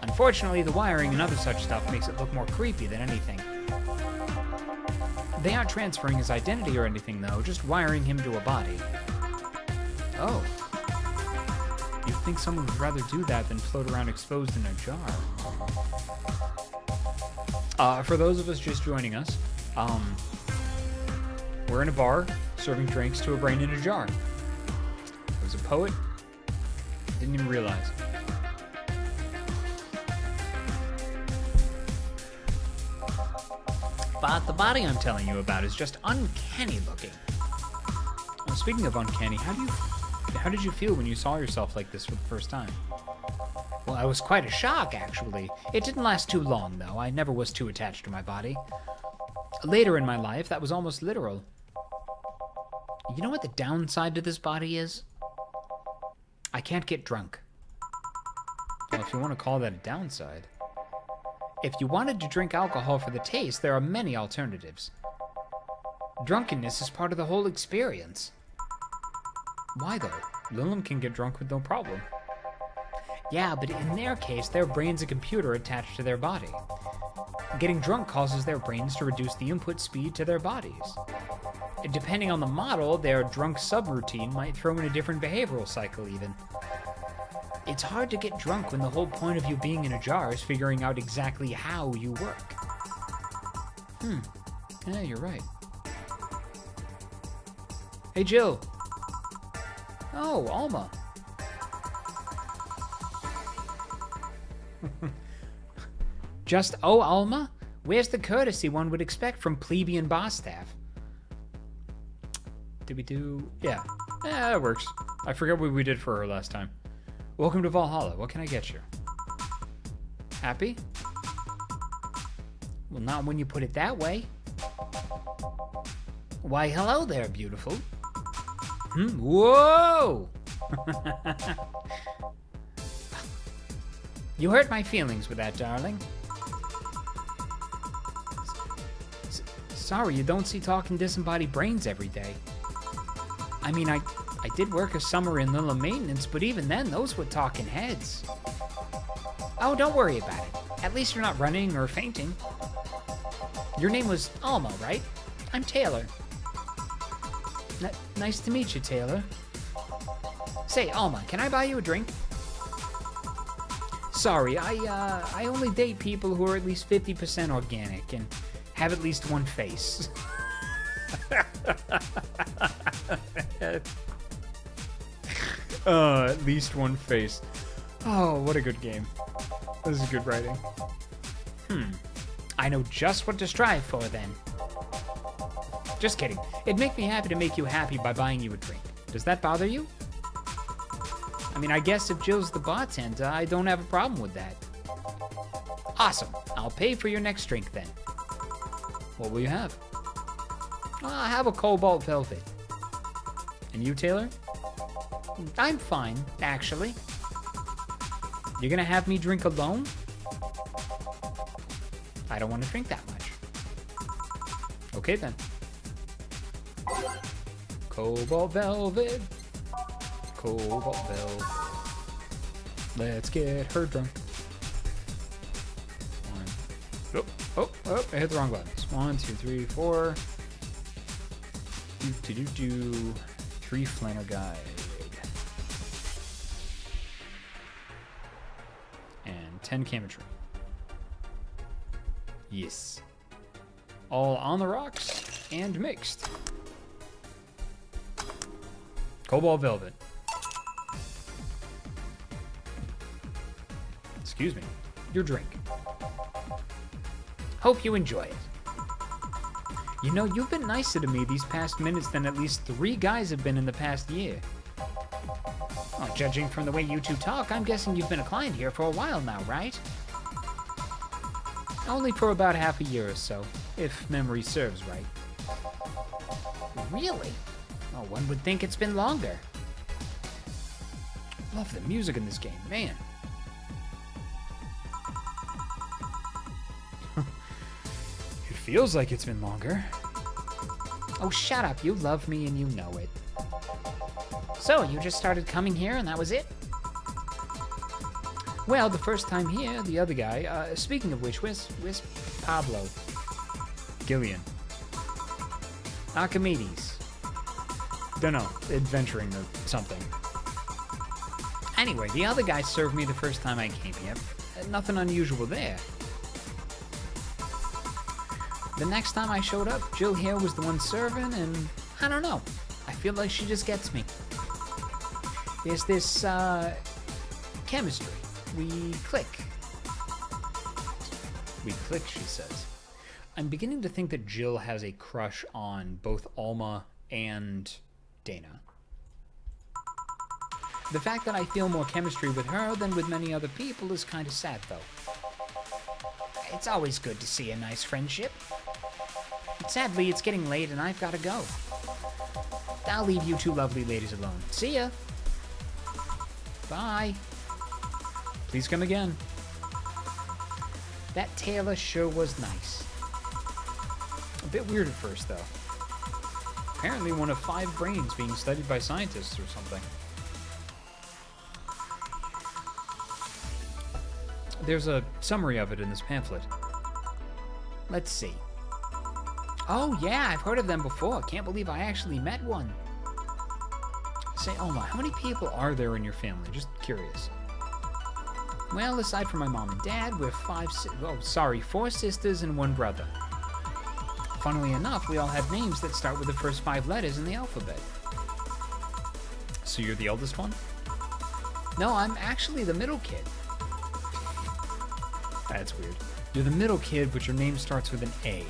B: Unfortunately, the wiring and other such stuff makes it look more creepy than anything. They aren't transferring his identity or anything, though, just wiring him to a body.
C: Oh. You'd think someone would rather do that than float around exposed in a jar. For those of us just joining us, we're in a bar, serving drinks to a brain in a jar. I was a poet. Didn't even realize.
B: But the body I'm telling you about is just uncanny looking.
C: Well, speaking of uncanny, how did you feel when you saw yourself like this for the first time?
B: Well, I was quite a shock, actually. It didn't last too long, though. I never was too attached to my body. Later in my life, that was almost literal. You know what the downside to this body is? I can't get drunk.
C: Well, if you want to call that a downside.
B: If you wanted to drink alcohol for the taste, there are many alternatives. Drunkenness is part of the whole experience.
C: Why, though? Lilum can get drunk with no problem.
B: Yeah, but in their case, their brain's a computer attached to their body. Getting drunk causes their brains to reduce the input speed to their bodies. Depending on the model, their drunk subroutine might throw in a different behavioral cycle, even. It's hard to get drunk when the whole point of you being in a jar is figuring out exactly how you work.
C: Yeah, you're right.
B: Hey, Jill.
C: Oh, Alma.
B: Just, oh, Alma? Where's the courtesy one would expect from plebeian boss staff?
C: Did we do... Yeah, that works. I forgot what we did for her last time. Welcome to Valhalla. What can I get you? Happy?
B: Well, not when you put it that way. Why, hello there, beautiful. Whoa! You hurt my feelings with that, darling. Sorry, you don't see talking disembodied brains every day. I mean, I I did work a summer in little maintenance, but even then, those were talking heads. Oh, don't worry about it. At least you're not running or fainting. Your name was Alma, right? I'm Taylor. Nice to meet you, Taylor. Say, Alma, can I buy you a drink? Sorry, I only date people who are at least 50% organic and have at least one face.
A: At least one face. Oh, what a good game. This is good writing.
B: I know just what to strive for, then. Just kidding. It'd make me happy to make you happy by buying you a drink. Does that bother you? I mean, I guess if Jill's the bartender, I don't have a problem with that. Awesome. I'll pay for your next drink, then.
A: What will you have?
B: I'll have a cobalt velvet.
A: And you, Taylor?
B: I'm fine, actually. You're gonna have me drink alone? I don't want to drink that much.
A: Okay, then.
B: Cobalt velvet.
A: Cobalt velvet. Let's get her drunk. Oh, I hit the wrong buttons. 1, 2, 3, 4. Do. 3 Flanner Guide. And 10 Chemistry. Yes. All on the rocks and mixed. Cobalt Velvet. Excuse me. Your drink.
B: Hope you enjoy it. You know, you've been nicer to me these past minutes than at least 3 guys have been in the past year. Well, judging from the way you two talk, I'm guessing you've been a client here for a while now, right?
A: Only for about half a year or so, if memory serves right.
B: Really? Oh, one would think it's been longer.
A: Love the music in this game, man. It feels like it's been longer.
B: Oh, shut up. You love me and you know it. So, you just started coming here and that was it?
A: Well, the first time here, the other guy, speaking of which, where's Pablo? Gillian. Archimedes. Dunno, adventuring or something.
B: Anyway, the other guy served me the first time I came here.
A: Nothing unusual there.
B: The next time I showed up, Jill here was the one serving, and I don't know. I feel like she just gets me. There's this, chemistry. We click.
A: We click, she says. I'm beginning to think that Jill has a crush on both Alma and Dana.
B: The fact that I feel more chemistry with her than with many other people is kind of sad, though. It's always good to see a nice friendship. But sadly, it's getting late and I've got to go. I'll leave you two lovely ladies alone. See ya. Bye.
A: Please come again.
B: That Taylor sure was nice.
A: A bit weird at first, though. Apparently one of 5 brains being studied by scientists or something. There's a summary of it in this pamphlet.
B: Let's see. Oh, yeah, I've heard of them before. Can't believe I actually met one.
A: Say, Alma, how many people are there in your family? Just curious.
B: Well, aside from my mom and dad, we're 4 sisters and 1 brother. Funnily enough, we all have names that start with the first 5 letters in the alphabet.
A: So you're the eldest one?
B: No, I'm actually the middle kid.
A: That's weird. You're the middle kid, but your name starts with an A.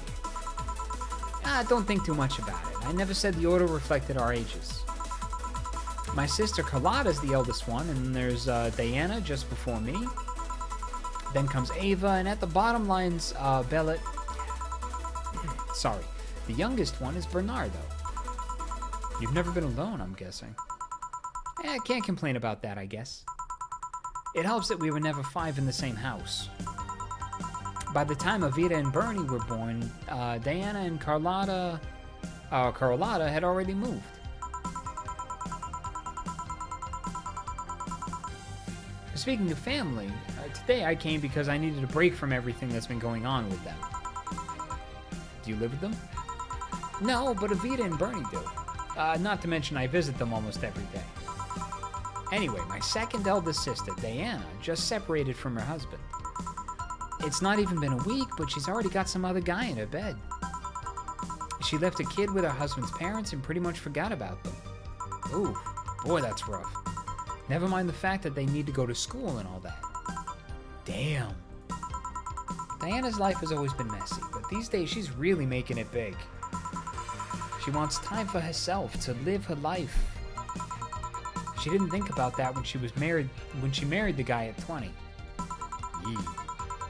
B: Don't think too much about it. I never said the order reflected our ages. My sister Carlotta's the eldest one, and there's Diana just before me. Then comes Ava, and at the bottom line's Bella. Sorry, the youngest one is Bernardo.
A: You've never been alone, I'm guessing.
B: Can't complain about that, I guess. It helps that we were never 5 in the same house. By the time Avita and Bernie were born, Diana and Carlotta had already moved.
C: speaking of family, today I came because I needed a break from everything that's been going on with them. Do you live with them? No, but Evita and Bernie do. Not to mention I visit them almost every day. Anyway, my second eldest sister, Diana, just separated from her husband. It's not even been a week, but she's already got some other guy in her bed. She left a kid with her husband's parents and pretty much forgot about them. Ooh, boy, that's rough. Never mind the fact that they need to go to school and all that. Damn. Diana's life has always been messy, but these days she's really making it big. She wants time for herself, to live her life. She didn't think about that when she married the guy at 20. Yee.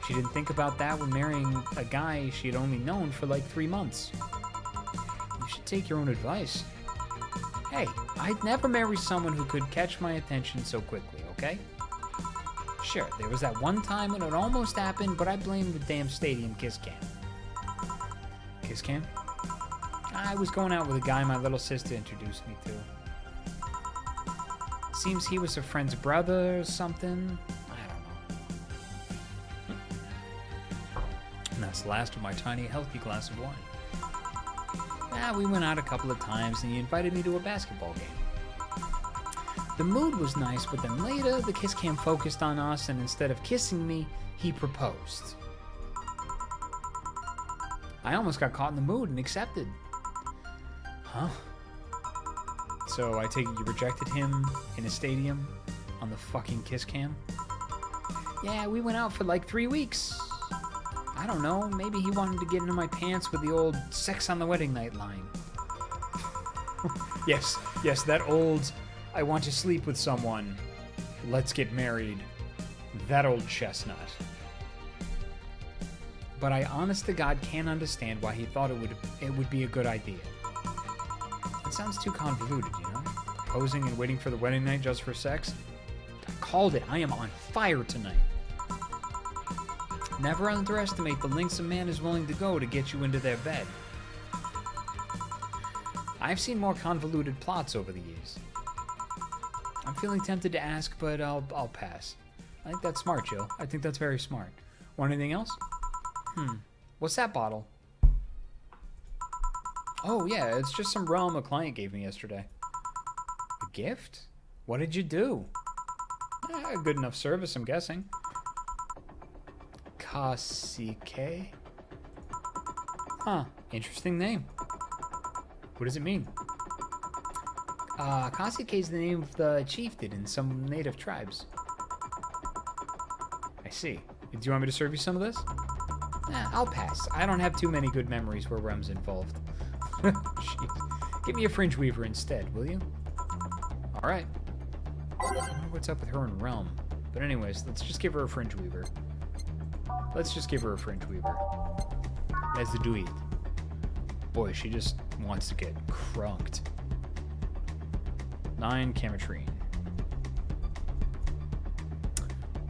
C: She didn't think about that when marrying a guy she had only known for like 3 months. You should take your own advice. Hey, I'd never marry someone who could catch my attention so quickly, okay? Sure, there was that one time when it almost happened, but I blame the damn stadium kiss cam. Kiss cam? I was going out with a guy my little sister introduced me to. Seems he was a friend's brother or something. I don't know. And that's the last of my tiny, healthy glass of wine. We went out a couple of times and he invited me to a basketball game. The mood was nice, but then later the kiss cam focused on us and instead of kissing me, he proposed. I almost got caught in the mood and accepted. Huh? So I take it you rejected him in a stadium on the fucking kiss cam? Yeah, we went out for like 3 weeks. I don't know, maybe he wanted to get into my pants with the old sex on the wedding night line. Yes, that old, I want to sleep with someone, let's get married, that old chestnut. But I honest to God can't understand why he thought it would be a good idea. It sounds too convoluted, you know? Proposing and waiting for the wedding night just for sex? I called it, I am on fire tonight. Never underestimate the lengths a man is willing to go to get you into their bed. I've seen more convoluted plots over the years. I'm feeling tempted to ask, but I'll pass. I think that's smart, Jill. I think that's very smart. Want anything else? What's that bottle? Oh yeah, it's just some rum a client gave me yesterday. A gift? What did you do? Good enough service, I'm guessing. Kasike? Huh, interesting name. What does it mean? Kasike is the name of the chieftain in some native tribes. I see. Do you want me to serve you some of this? I'll pass. I don't have too many good memories where rum's involved. Jeez. Give me a fringe weaver instead, will you? Alright. I wonder what's up with her and rum. But anyways, let's just give her a fringe weaver. Let's just give her a fringe weaver. As the do it. Boy, she just wants to get crunked. 9 Cametrine.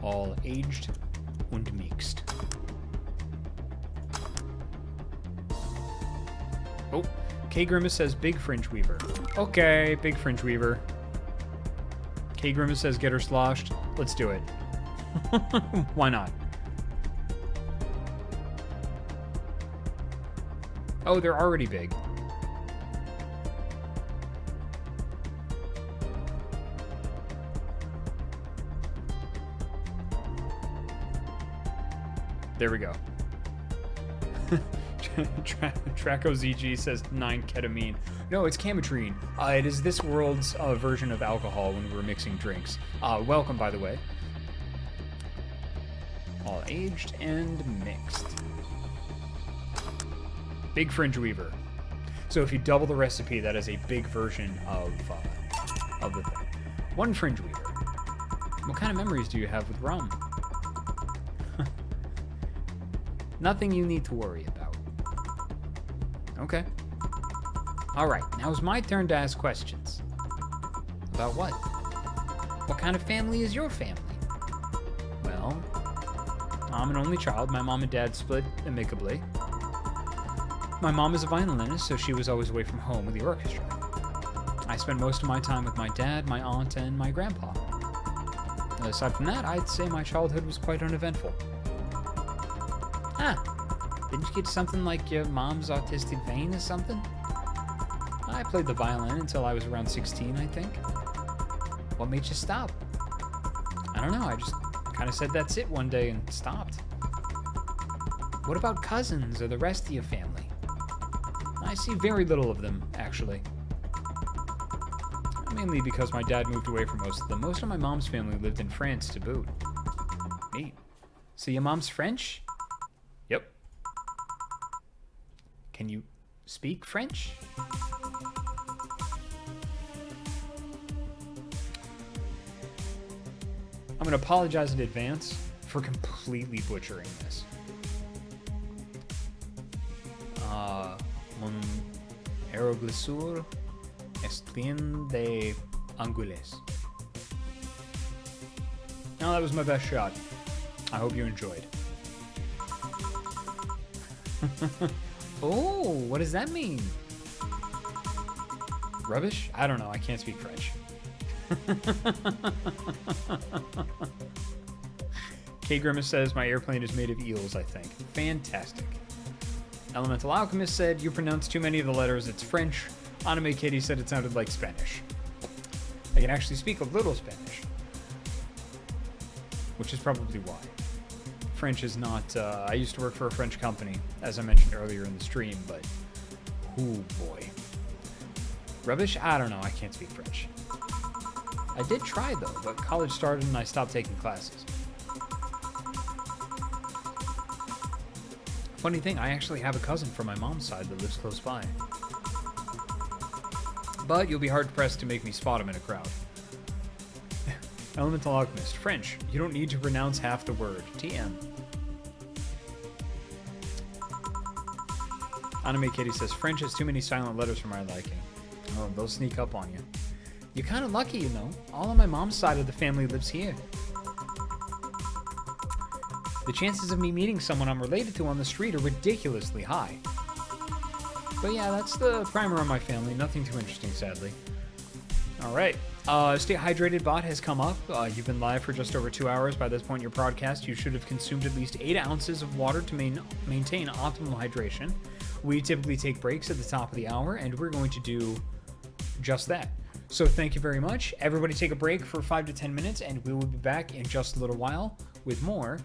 C: All aged und mixed. Oh, K Grimace says big fringe weaver. Okay, big fringe weaver. K Grimace says get her sloshed. Let's do it. Why not? Oh, they're already big. There we go. Traco ZG says 9 ketamine. No, it's Cametrine. It is this world's version of alcohol when we're mixing drinks. Welcome, by the way. All aged and mixed. Big fringe weaver. So if you double the recipe, that is a big version of the thing. 1 fringe weaver. What kind of memories do you have with rum? Nothing you need to worry about. Okay. Alright, now it's my turn to ask questions. About what? What kind of family is your family? Well, I'm an only child. My mom and dad split amicably. My mom is a violinist, so she was always away from home with the orchestra. I spent most of my time with my dad, my aunt, and my grandpa. Aside from that, I'd say my childhood was quite uneventful. Ah, didn't you get something like your mom's autistic vein or something? I played the violin until I was around 16, I think. What made you stop? I don't know, I just kind of said that's it one day and stopped. What about cousins or the rest of your family? I see very little of them, actually. Mainly because my dad moved away from most of them. Most of my mom's family lived in France to boot. Neat. So your mom's French? Yep. Can you speak French? I'm going to apologize in advance for completely butchering this. Mon aeroglissure est plein de anguilles. Now that was my best shot. I hope you enjoyed. Oh, what does that mean? Rubbish? I don't know. I can't speak French. K Grimace says my airplane is made of eels, I think. Fantastic. Elemental Alchemist said you pronounced too many of the letters, it's French. Anime Kitty said it sounded like Spanish. I can actually speak a little Spanish, which is probably why. French is not, I used to work for a French company, as I mentioned earlier in the stream, but, oh boy. Rubbish? I don't know, I can't speak French. I did try though, but college started and I stopped taking classes. Funny thing, I actually have a cousin from my mom's side that lives close by. But you'll be hard-pressed to make me spot him in a crowd. Elemental Alchemist. French. You don't need to pronounce half the word. TM. Anime Kitty says, French has too many silent letters for my liking. Oh, they'll sneak up on you. You're kind of lucky, you know. All on my mom's side of the family lives here. The chances of me meeting someone I'm related to on the street are ridiculously high. But yeah, that's the primer on my family. Nothing too interesting, sadly. Alright. Stay Hydrated bot has come up. You've been live for just over 2 hours. By this point in your broadcast, you should have consumed at least 8 ounces of water to maintain optimal hydration. We typically take breaks at the top of the hour, and we're going to do just that. So thank you very much. Everybody take a break for 5 to 10 minutes, and we will be back in just a little while with more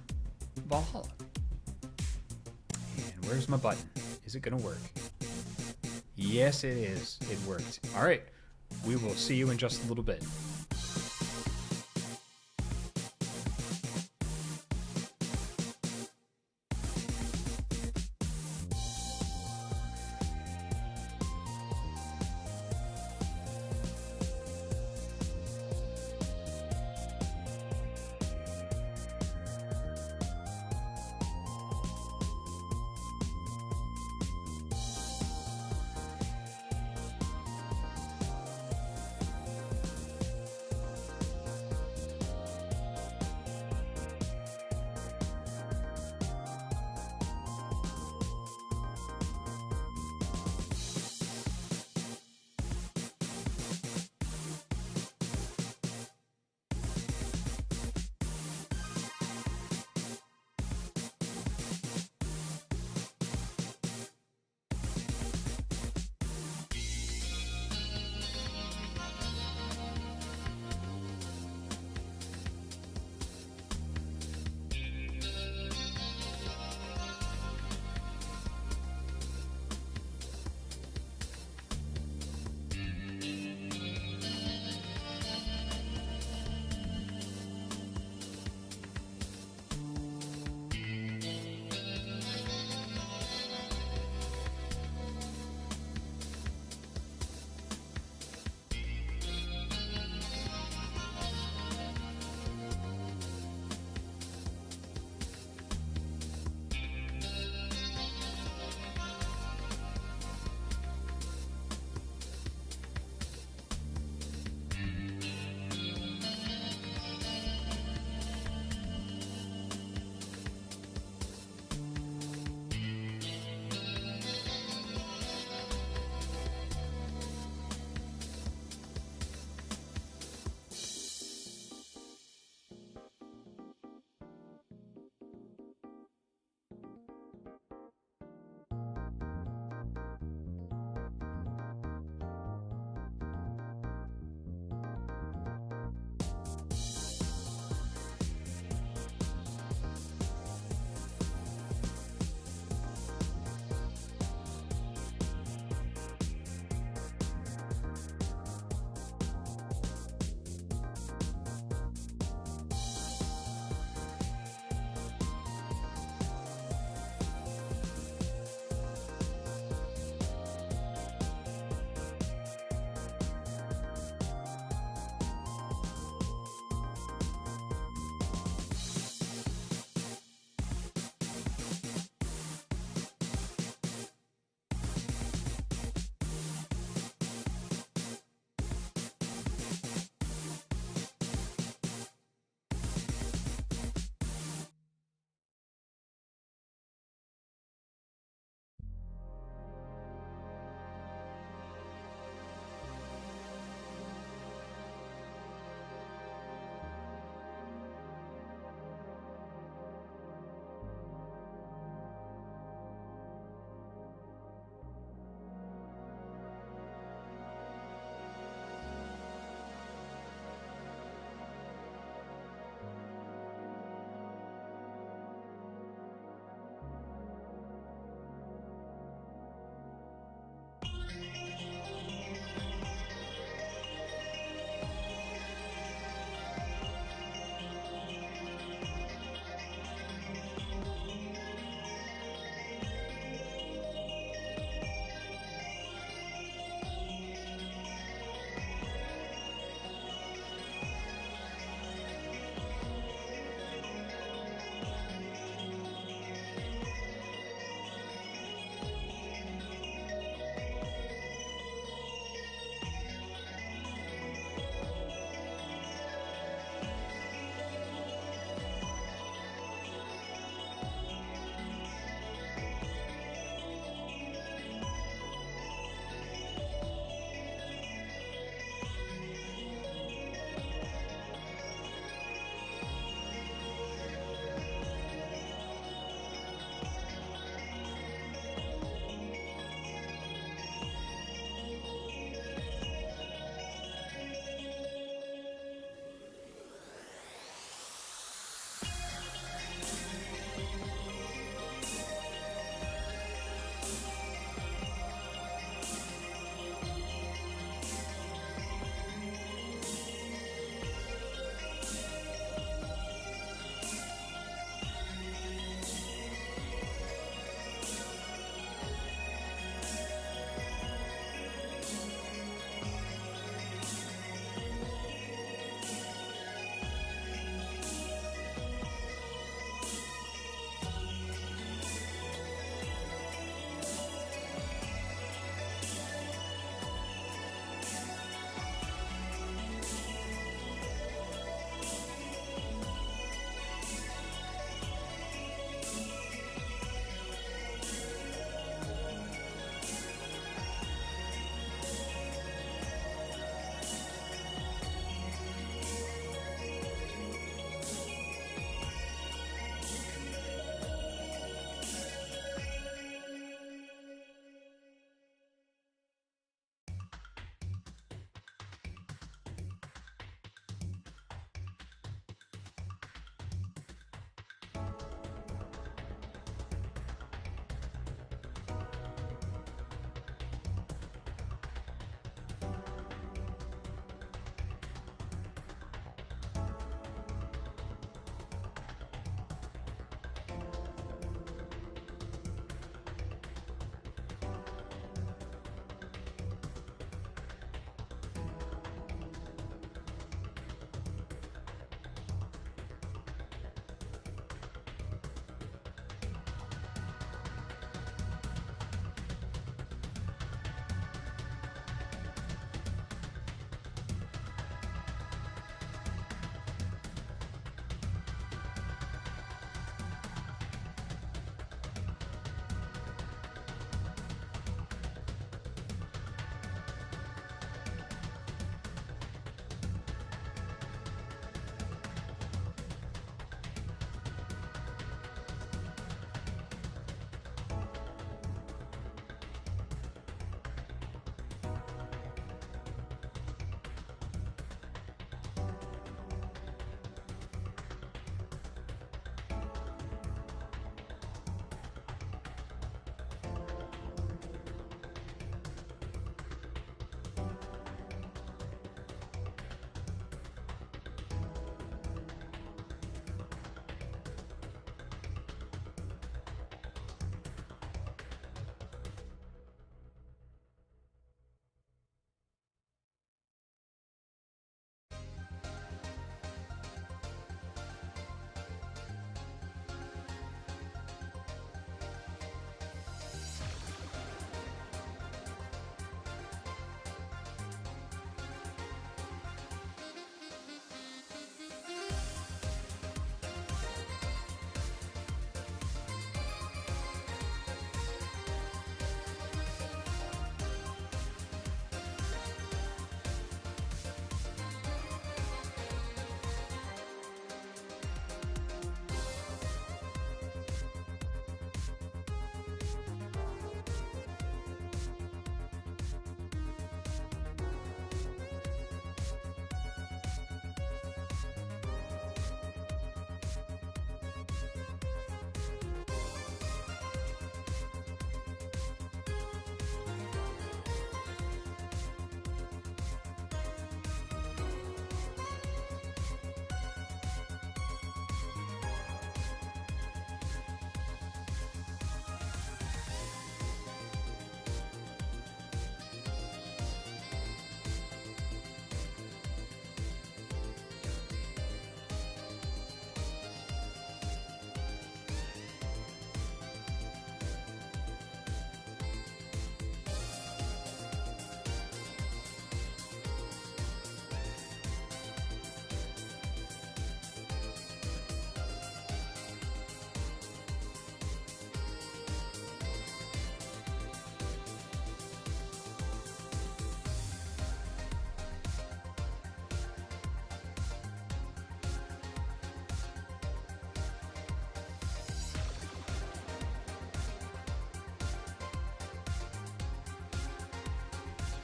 C: Valhalla. And where's my button? Is it going to work? Yes, it is. It worked. All right. We will see you in just a little bit.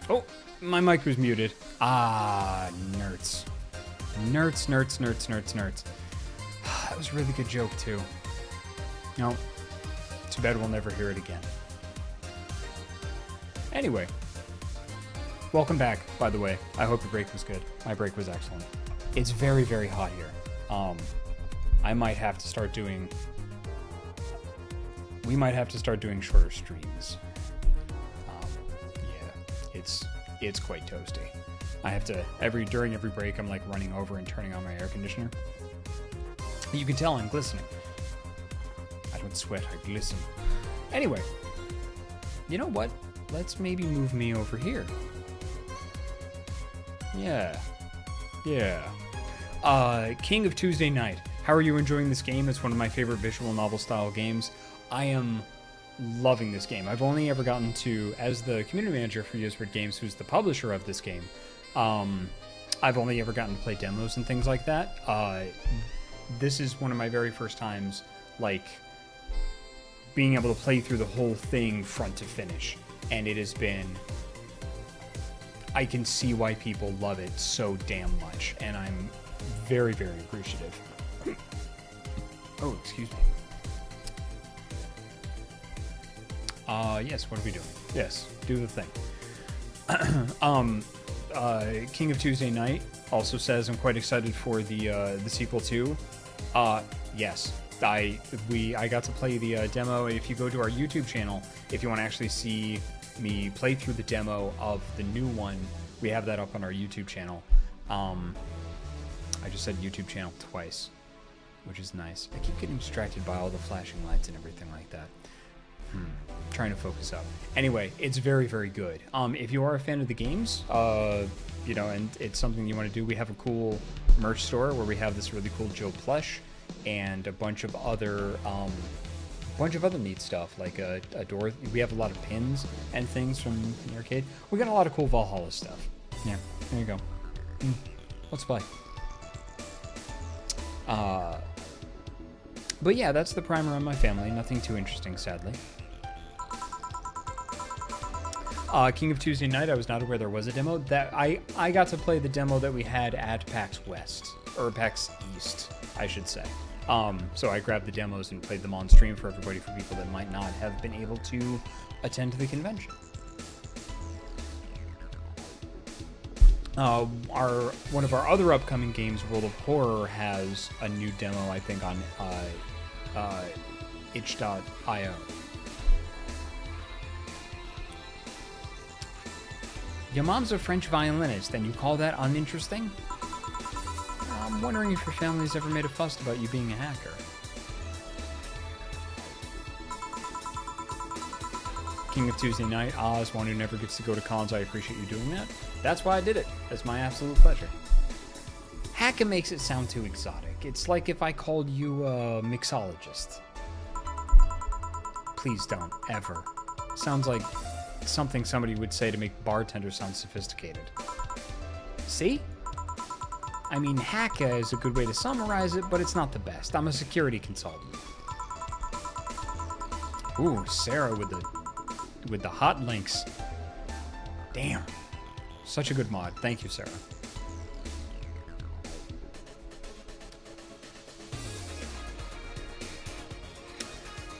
A: Oh, my mic was muted. Ah, nerds. Nerds. That was a really good joke, too. No, too bad we'll never hear it again. Anyway, welcome back, by the way. I hope your break was good. My break was excellent. It's very, very hot here. I might have to start doing... We might have to start doing shorter streams. Yeah, it's quite toasty. I have to, during every break, I'm like running over and turning on my air conditioner. You can tell I'm glistening. I don't sweat, I glisten. Anyway, you know what? Let's maybe move me over here. Yeah. King of Tuesday Night. How are you enjoying this game? It's one of my favorite visual novel style games. I am loving this game. I've only ever gotten to, as the community manager for Ysbryd Games, who's the publisher of this game, I've only ever gotten to play demos and things like that. This is one of my very first times, like, being able to play through the whole thing front to finish. And it has been... I can see why people love it so damn much. And I'm very, very appreciative. Oh, excuse me. Yes, what are we doing? Yes, do the thing. King of Tuesday Night also says, I'm quite excited for the sequel too. Yes, I got to play the demo. If you go to our YouTube channel, if you want to actually see me play through the demo of the new one, we have that up on our YouTube channel. I just said YouTube channel twice, which is nice. I keep getting distracted by all the flashing lights and everything like that. Trying to focus up. Anyway, it's very, very good. If you are a fan of the games, you know, and it's something you want to do, we have a cool merch store where we have this really cool Joe plush and a bunch of other neat stuff, like a door. We have a lot of pins and things from the arcade. We got a lot of cool Valhalla stuff. Yeah, there you go. Let's play. But yeah, that's the primer on my family. Nothing too interesting, sadly. King of Tuesday Night, I was not aware there was a demo. That I got to play the demo that we had at PAX West, or PAX East, I should say. So I grabbed the demos and played them on stream for everybody, for people that might not have been able to attend the convention. One of our other upcoming games, World of Horror, has a new demo, I think, on itch.io. Your mom's a French violinist, and you call that uninteresting? I'm wondering if your family's ever made a fuss about you being a hacker. King of Tuesday Night, as one who never gets to go to cons, I appreciate you doing that. That's why I did it. It's my absolute pleasure. Hacker makes it sound too exotic. It's like if I called you a mixologist. Please don't, ever. Sounds like something somebody would say to make bartender sound sophisticated. See? I mean, hacker is a good way to summarize it, but it's not the best. I'm a security consultant. Ooh, Sarah with the hot links. Damn. Such a good mod. Thank you, Sarah.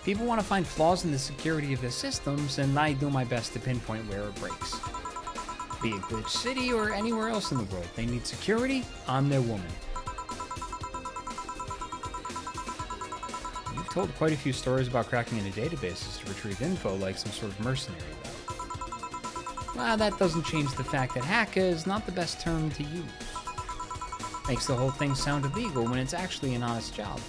A: People want to find flaws in the security of their systems, and I do my best to pinpoint where it breaks. Be it Glitch City or anywhere else in the world. They need security, I'm their woman. You've told quite a few stories about cracking into databases to retrieve info like some sort of mercenary, though. Well, that doesn't change the fact that hacker is not the best term to use. Makes the whole thing sound illegal when it's actually an honest job.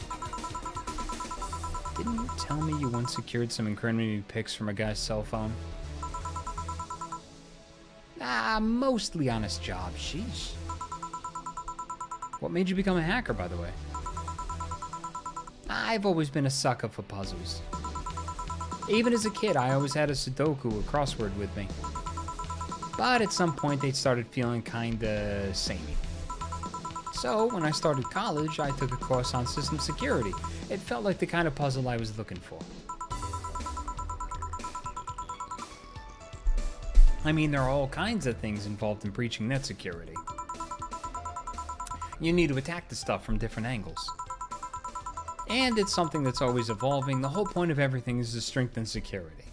A: Didn't you tell me you once secured some incriminating pics from a guy's cell phone? Mostly honest job, sheesh. What made you become a hacker, by the way? I've always been a sucker for puzzles. Even as a kid, I always had a Sudoku or crossword with me. But at some point, they started feeling kinda samey. So, when I started college, I took a course on system security. It felt like the kind of puzzle I was looking for. I mean, there are all kinds of things involved in breaching net security. You need to attack the stuff from different angles. And it's something that's always evolving. The whole point of everything is to strengthen security.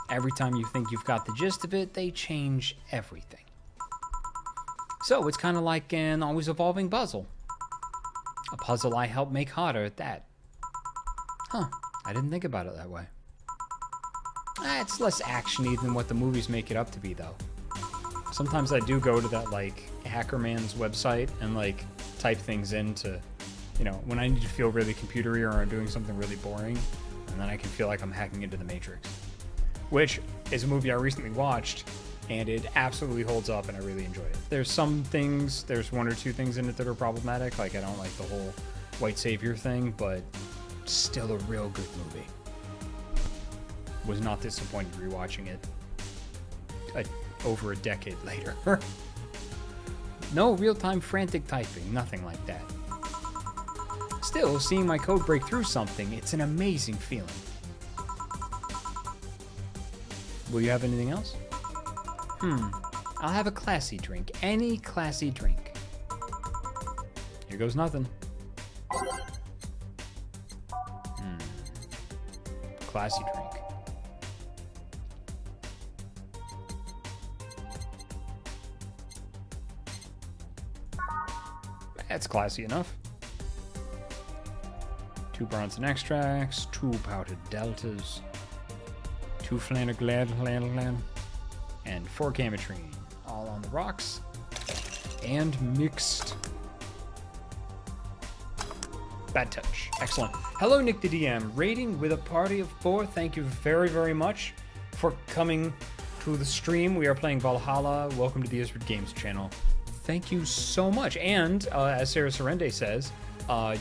A: Every time you think you've got the gist of it, they change everything. So it's kind of like an always evolving puzzle. A puzzle I help make harder at that. Huh, I didn't think about it that way. It's less actiony than what the movies make it up to be, though. Sometimes I do go to that, like, Hackerman's website and, like, type things in to, you know, when I need to feel really computery or I'm doing something really boring, and then I can feel like I'm hacking into the Matrix. Which is a movie I recently watched, and it absolutely holds up, and I really enjoyed it. There's some things, there's one or two things in it that are problematic, like I don't like the whole white savior thing, but still a real good movie. Was not disappointed rewatching it over a decade later. No real-time frantic typing, nothing like that. Still, seeing my code break through something, it's an amazing feeling. Will you have anything else? I'll have a classy drink. Any classy drink. Here goes nothing. Classy drink. That's classy enough. 2 Bronson extracts, 2 powdered deltas, 2 Flanagan, and 4 Cametrine, all on the rocks, and mixed. Bad touch. Excellent. Hello, Nick the DM. Rating with a party of 4. Thank you very, very much for coming to the stream. We are playing Valhalla. Welcome to the Ysbryd Games channel. Thank you so much. And as Sarah Sorende says,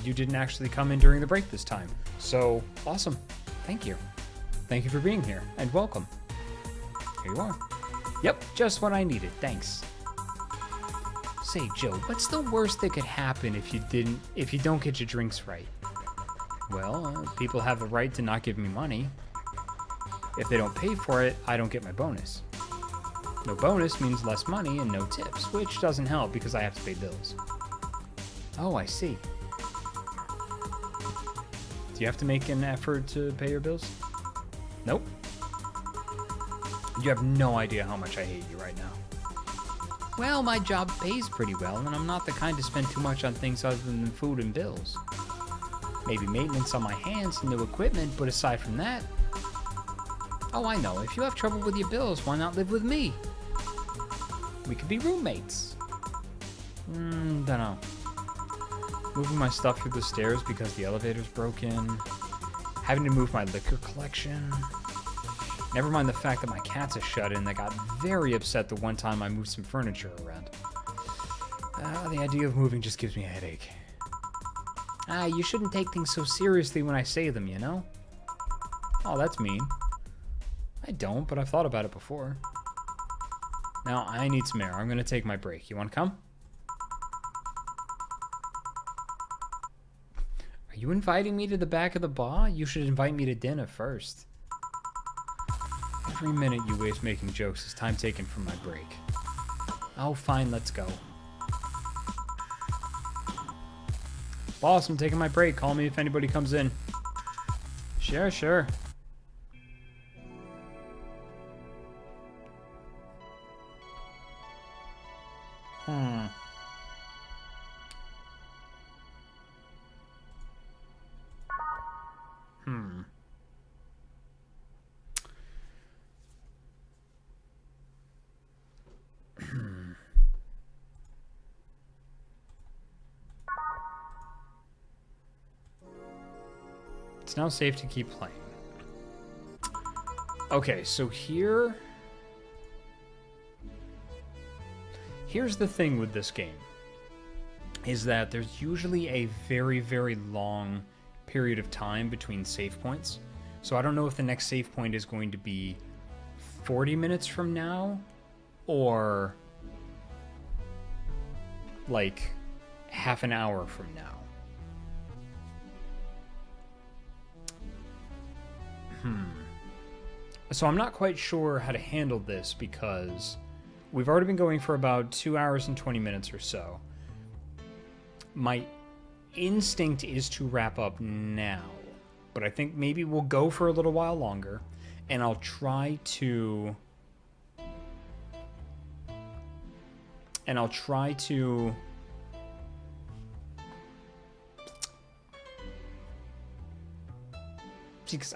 A: you didn't actually come in during the break this time. So awesome. Thank you. Thank you for being here and welcome. Here you are. Yep, just what I needed. Thanks. Say, Joe, what's the worst that could happen if you don't get your drinks right? Well, people have the right to not give me money. If they don't pay for it, I don't get my bonus. No bonus means less money and no tips, which doesn't help because I have to pay bills. Oh, I see. Do you have to make an effort to pay your bills? Nope. You have no idea how much I hate you right now. Well, my job pays pretty well, and I'm not the kind to spend too much on things other than food and bills. Maybe maintenance on my hands and new equipment, but aside from that... Oh, I know. If you have trouble with your bills, why not live with me? We could be roommates. Dunno. Moving my stuff through the stairs because the elevator's broken. Having to move my liquor collection. Never mind the fact that my cat's a shut-in that got very upset the one time I moved some furniture around. The idea of moving just gives me a headache. You shouldn't take things so seriously when I say them, you know? Oh, that's mean. I don't, but I've thought about it before. Now, I need some air. I'm going to take my break. You want to come? Are you inviting me to the back of the bar? You should invite me to dinner first. Every minute you waste making jokes is time taken from my break. Oh, fine, let's go. Boss, I'm taking my break. Call me if anybody comes in. Sure. It's now safe to keep playing. Okay, so here's the thing with this game, is that there's usually a very, very long period of time between save points. So I don't know if the next save point is going to be 40 minutes from now, or like half an hour from now. So I'm not quite sure how to handle this because we've already been going for about 2 hours and 20 minutes or so. My instinct is to wrap up now, but I think maybe we'll go for a little while longer, and I'll try to... Because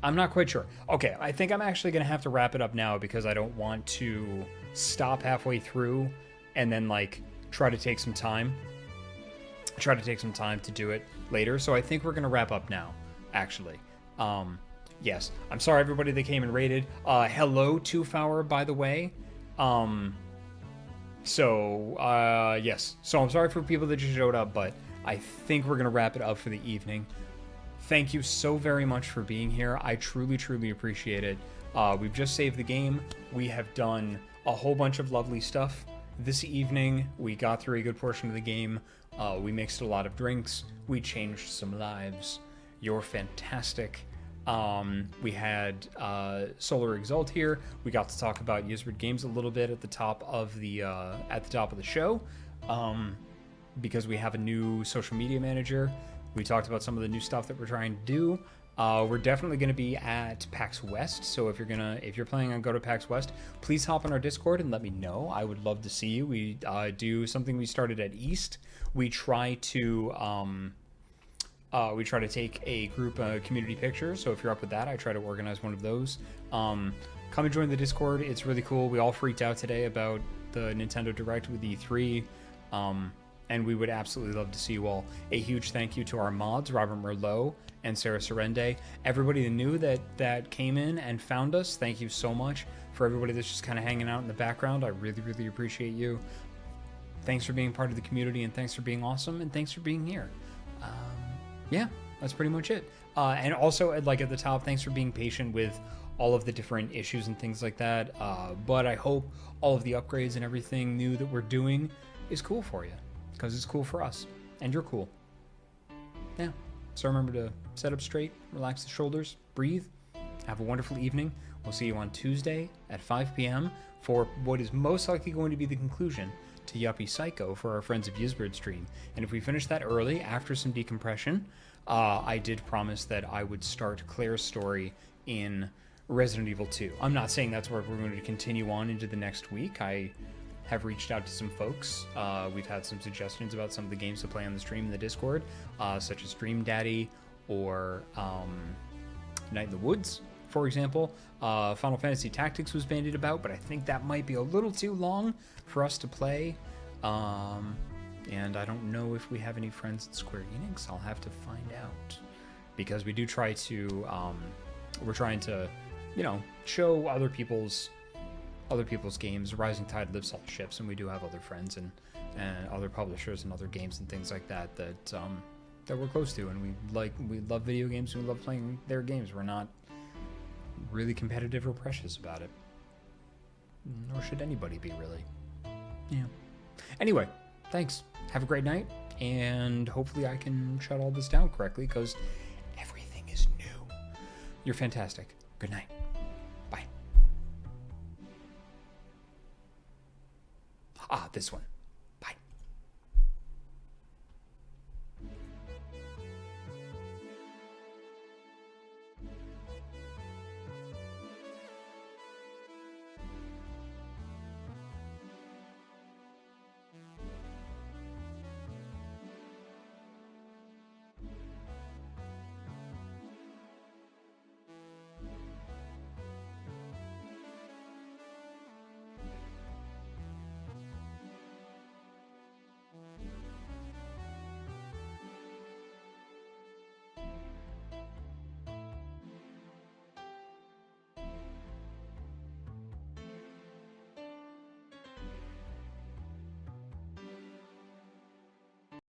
A: I'm not quite sure. Okay, I think I'm actually going to have to wrap it up now because I don't want to stop halfway through and then, like, try to take some time to do it later. So I think we're going to wrap up now, actually. Yes. I'm sorry, everybody that came and rated. Hello, Two-Fower, by the way. Yes. So I'm sorry for people that just showed up, but I think we're going to wrap it up for the evening. Thank you so very much for being here. I truly, truly appreciate it. We've just saved the game. We have done a whole bunch of lovely stuff. This evening, we got through a good portion of the game. We mixed a lot of drinks. We changed some lives. You're fantastic. We had Solar Exalt here. We got to talk about Ysbryd Games a little bit at the top of the show, because we have a new social media manager. We talked about some of the new stuff that we're trying to do. We're definitely going to be at PAX West, so if you're planning on go to PAX West, please hop on our Discord and let me know. I would love to see you. We do something we started at East. We try to take a group community picture. So if you're up with that, I try to organize one of those. Come and join the Discord. It's really cool. We all freaked out today about the Nintendo Direct with E3. And we would absolutely love to see you all. A huge thank you to our mods, Robert Merlot and Sarah Serende. Everybody new that came in and found us, thank you so much. For everybody that's just kind of hanging out in the background, I really, really appreciate you. Thanks for being part of the community, and thanks for being awesome, and thanks for being here. Yeah, that's pretty much it. And also, like at the top, thanks for being patient with all of the different issues and things like that. But I hope all of the upgrades and everything new that we're doing is cool for you. Because it's cool for us, and you're cool. Yeah, so remember to sit up straight, relax the shoulders, breathe, have a wonderful evening. We'll see you on Tuesday at 5 p.m. for what is most likely going to be the conclusion to Yuppie Psycho for our Friends of Ysbryd stream. And if we finish that early, after some decompression, I did promise that I would start Claire's story in Resident Evil 2. I'm not saying that's where we're going to continue on into the next week. I have reached out to some folks. We've had some suggestions about some of the games to play on the stream in the Discord, such as Dream Daddy or Night in the Woods, for example. Final Fantasy Tactics was bandied about, but I think that might be a little too long for us to play. And I don't know if we have any friends at Square Enix. I'll have to find out. Because we do try to, we're trying to, show other people's games. Rising Tide lifts all ships, and we do have other friends and other publishers and other games and things like that we're close to, and we love video games and we love playing their games. We're not really competitive or precious about it, nor should anybody be, really. Yeah. Anyway, thanks. Have a great night, and hopefully I can shut all this down correctly because everything is new. You're fantastic. Good night. Bye. This one.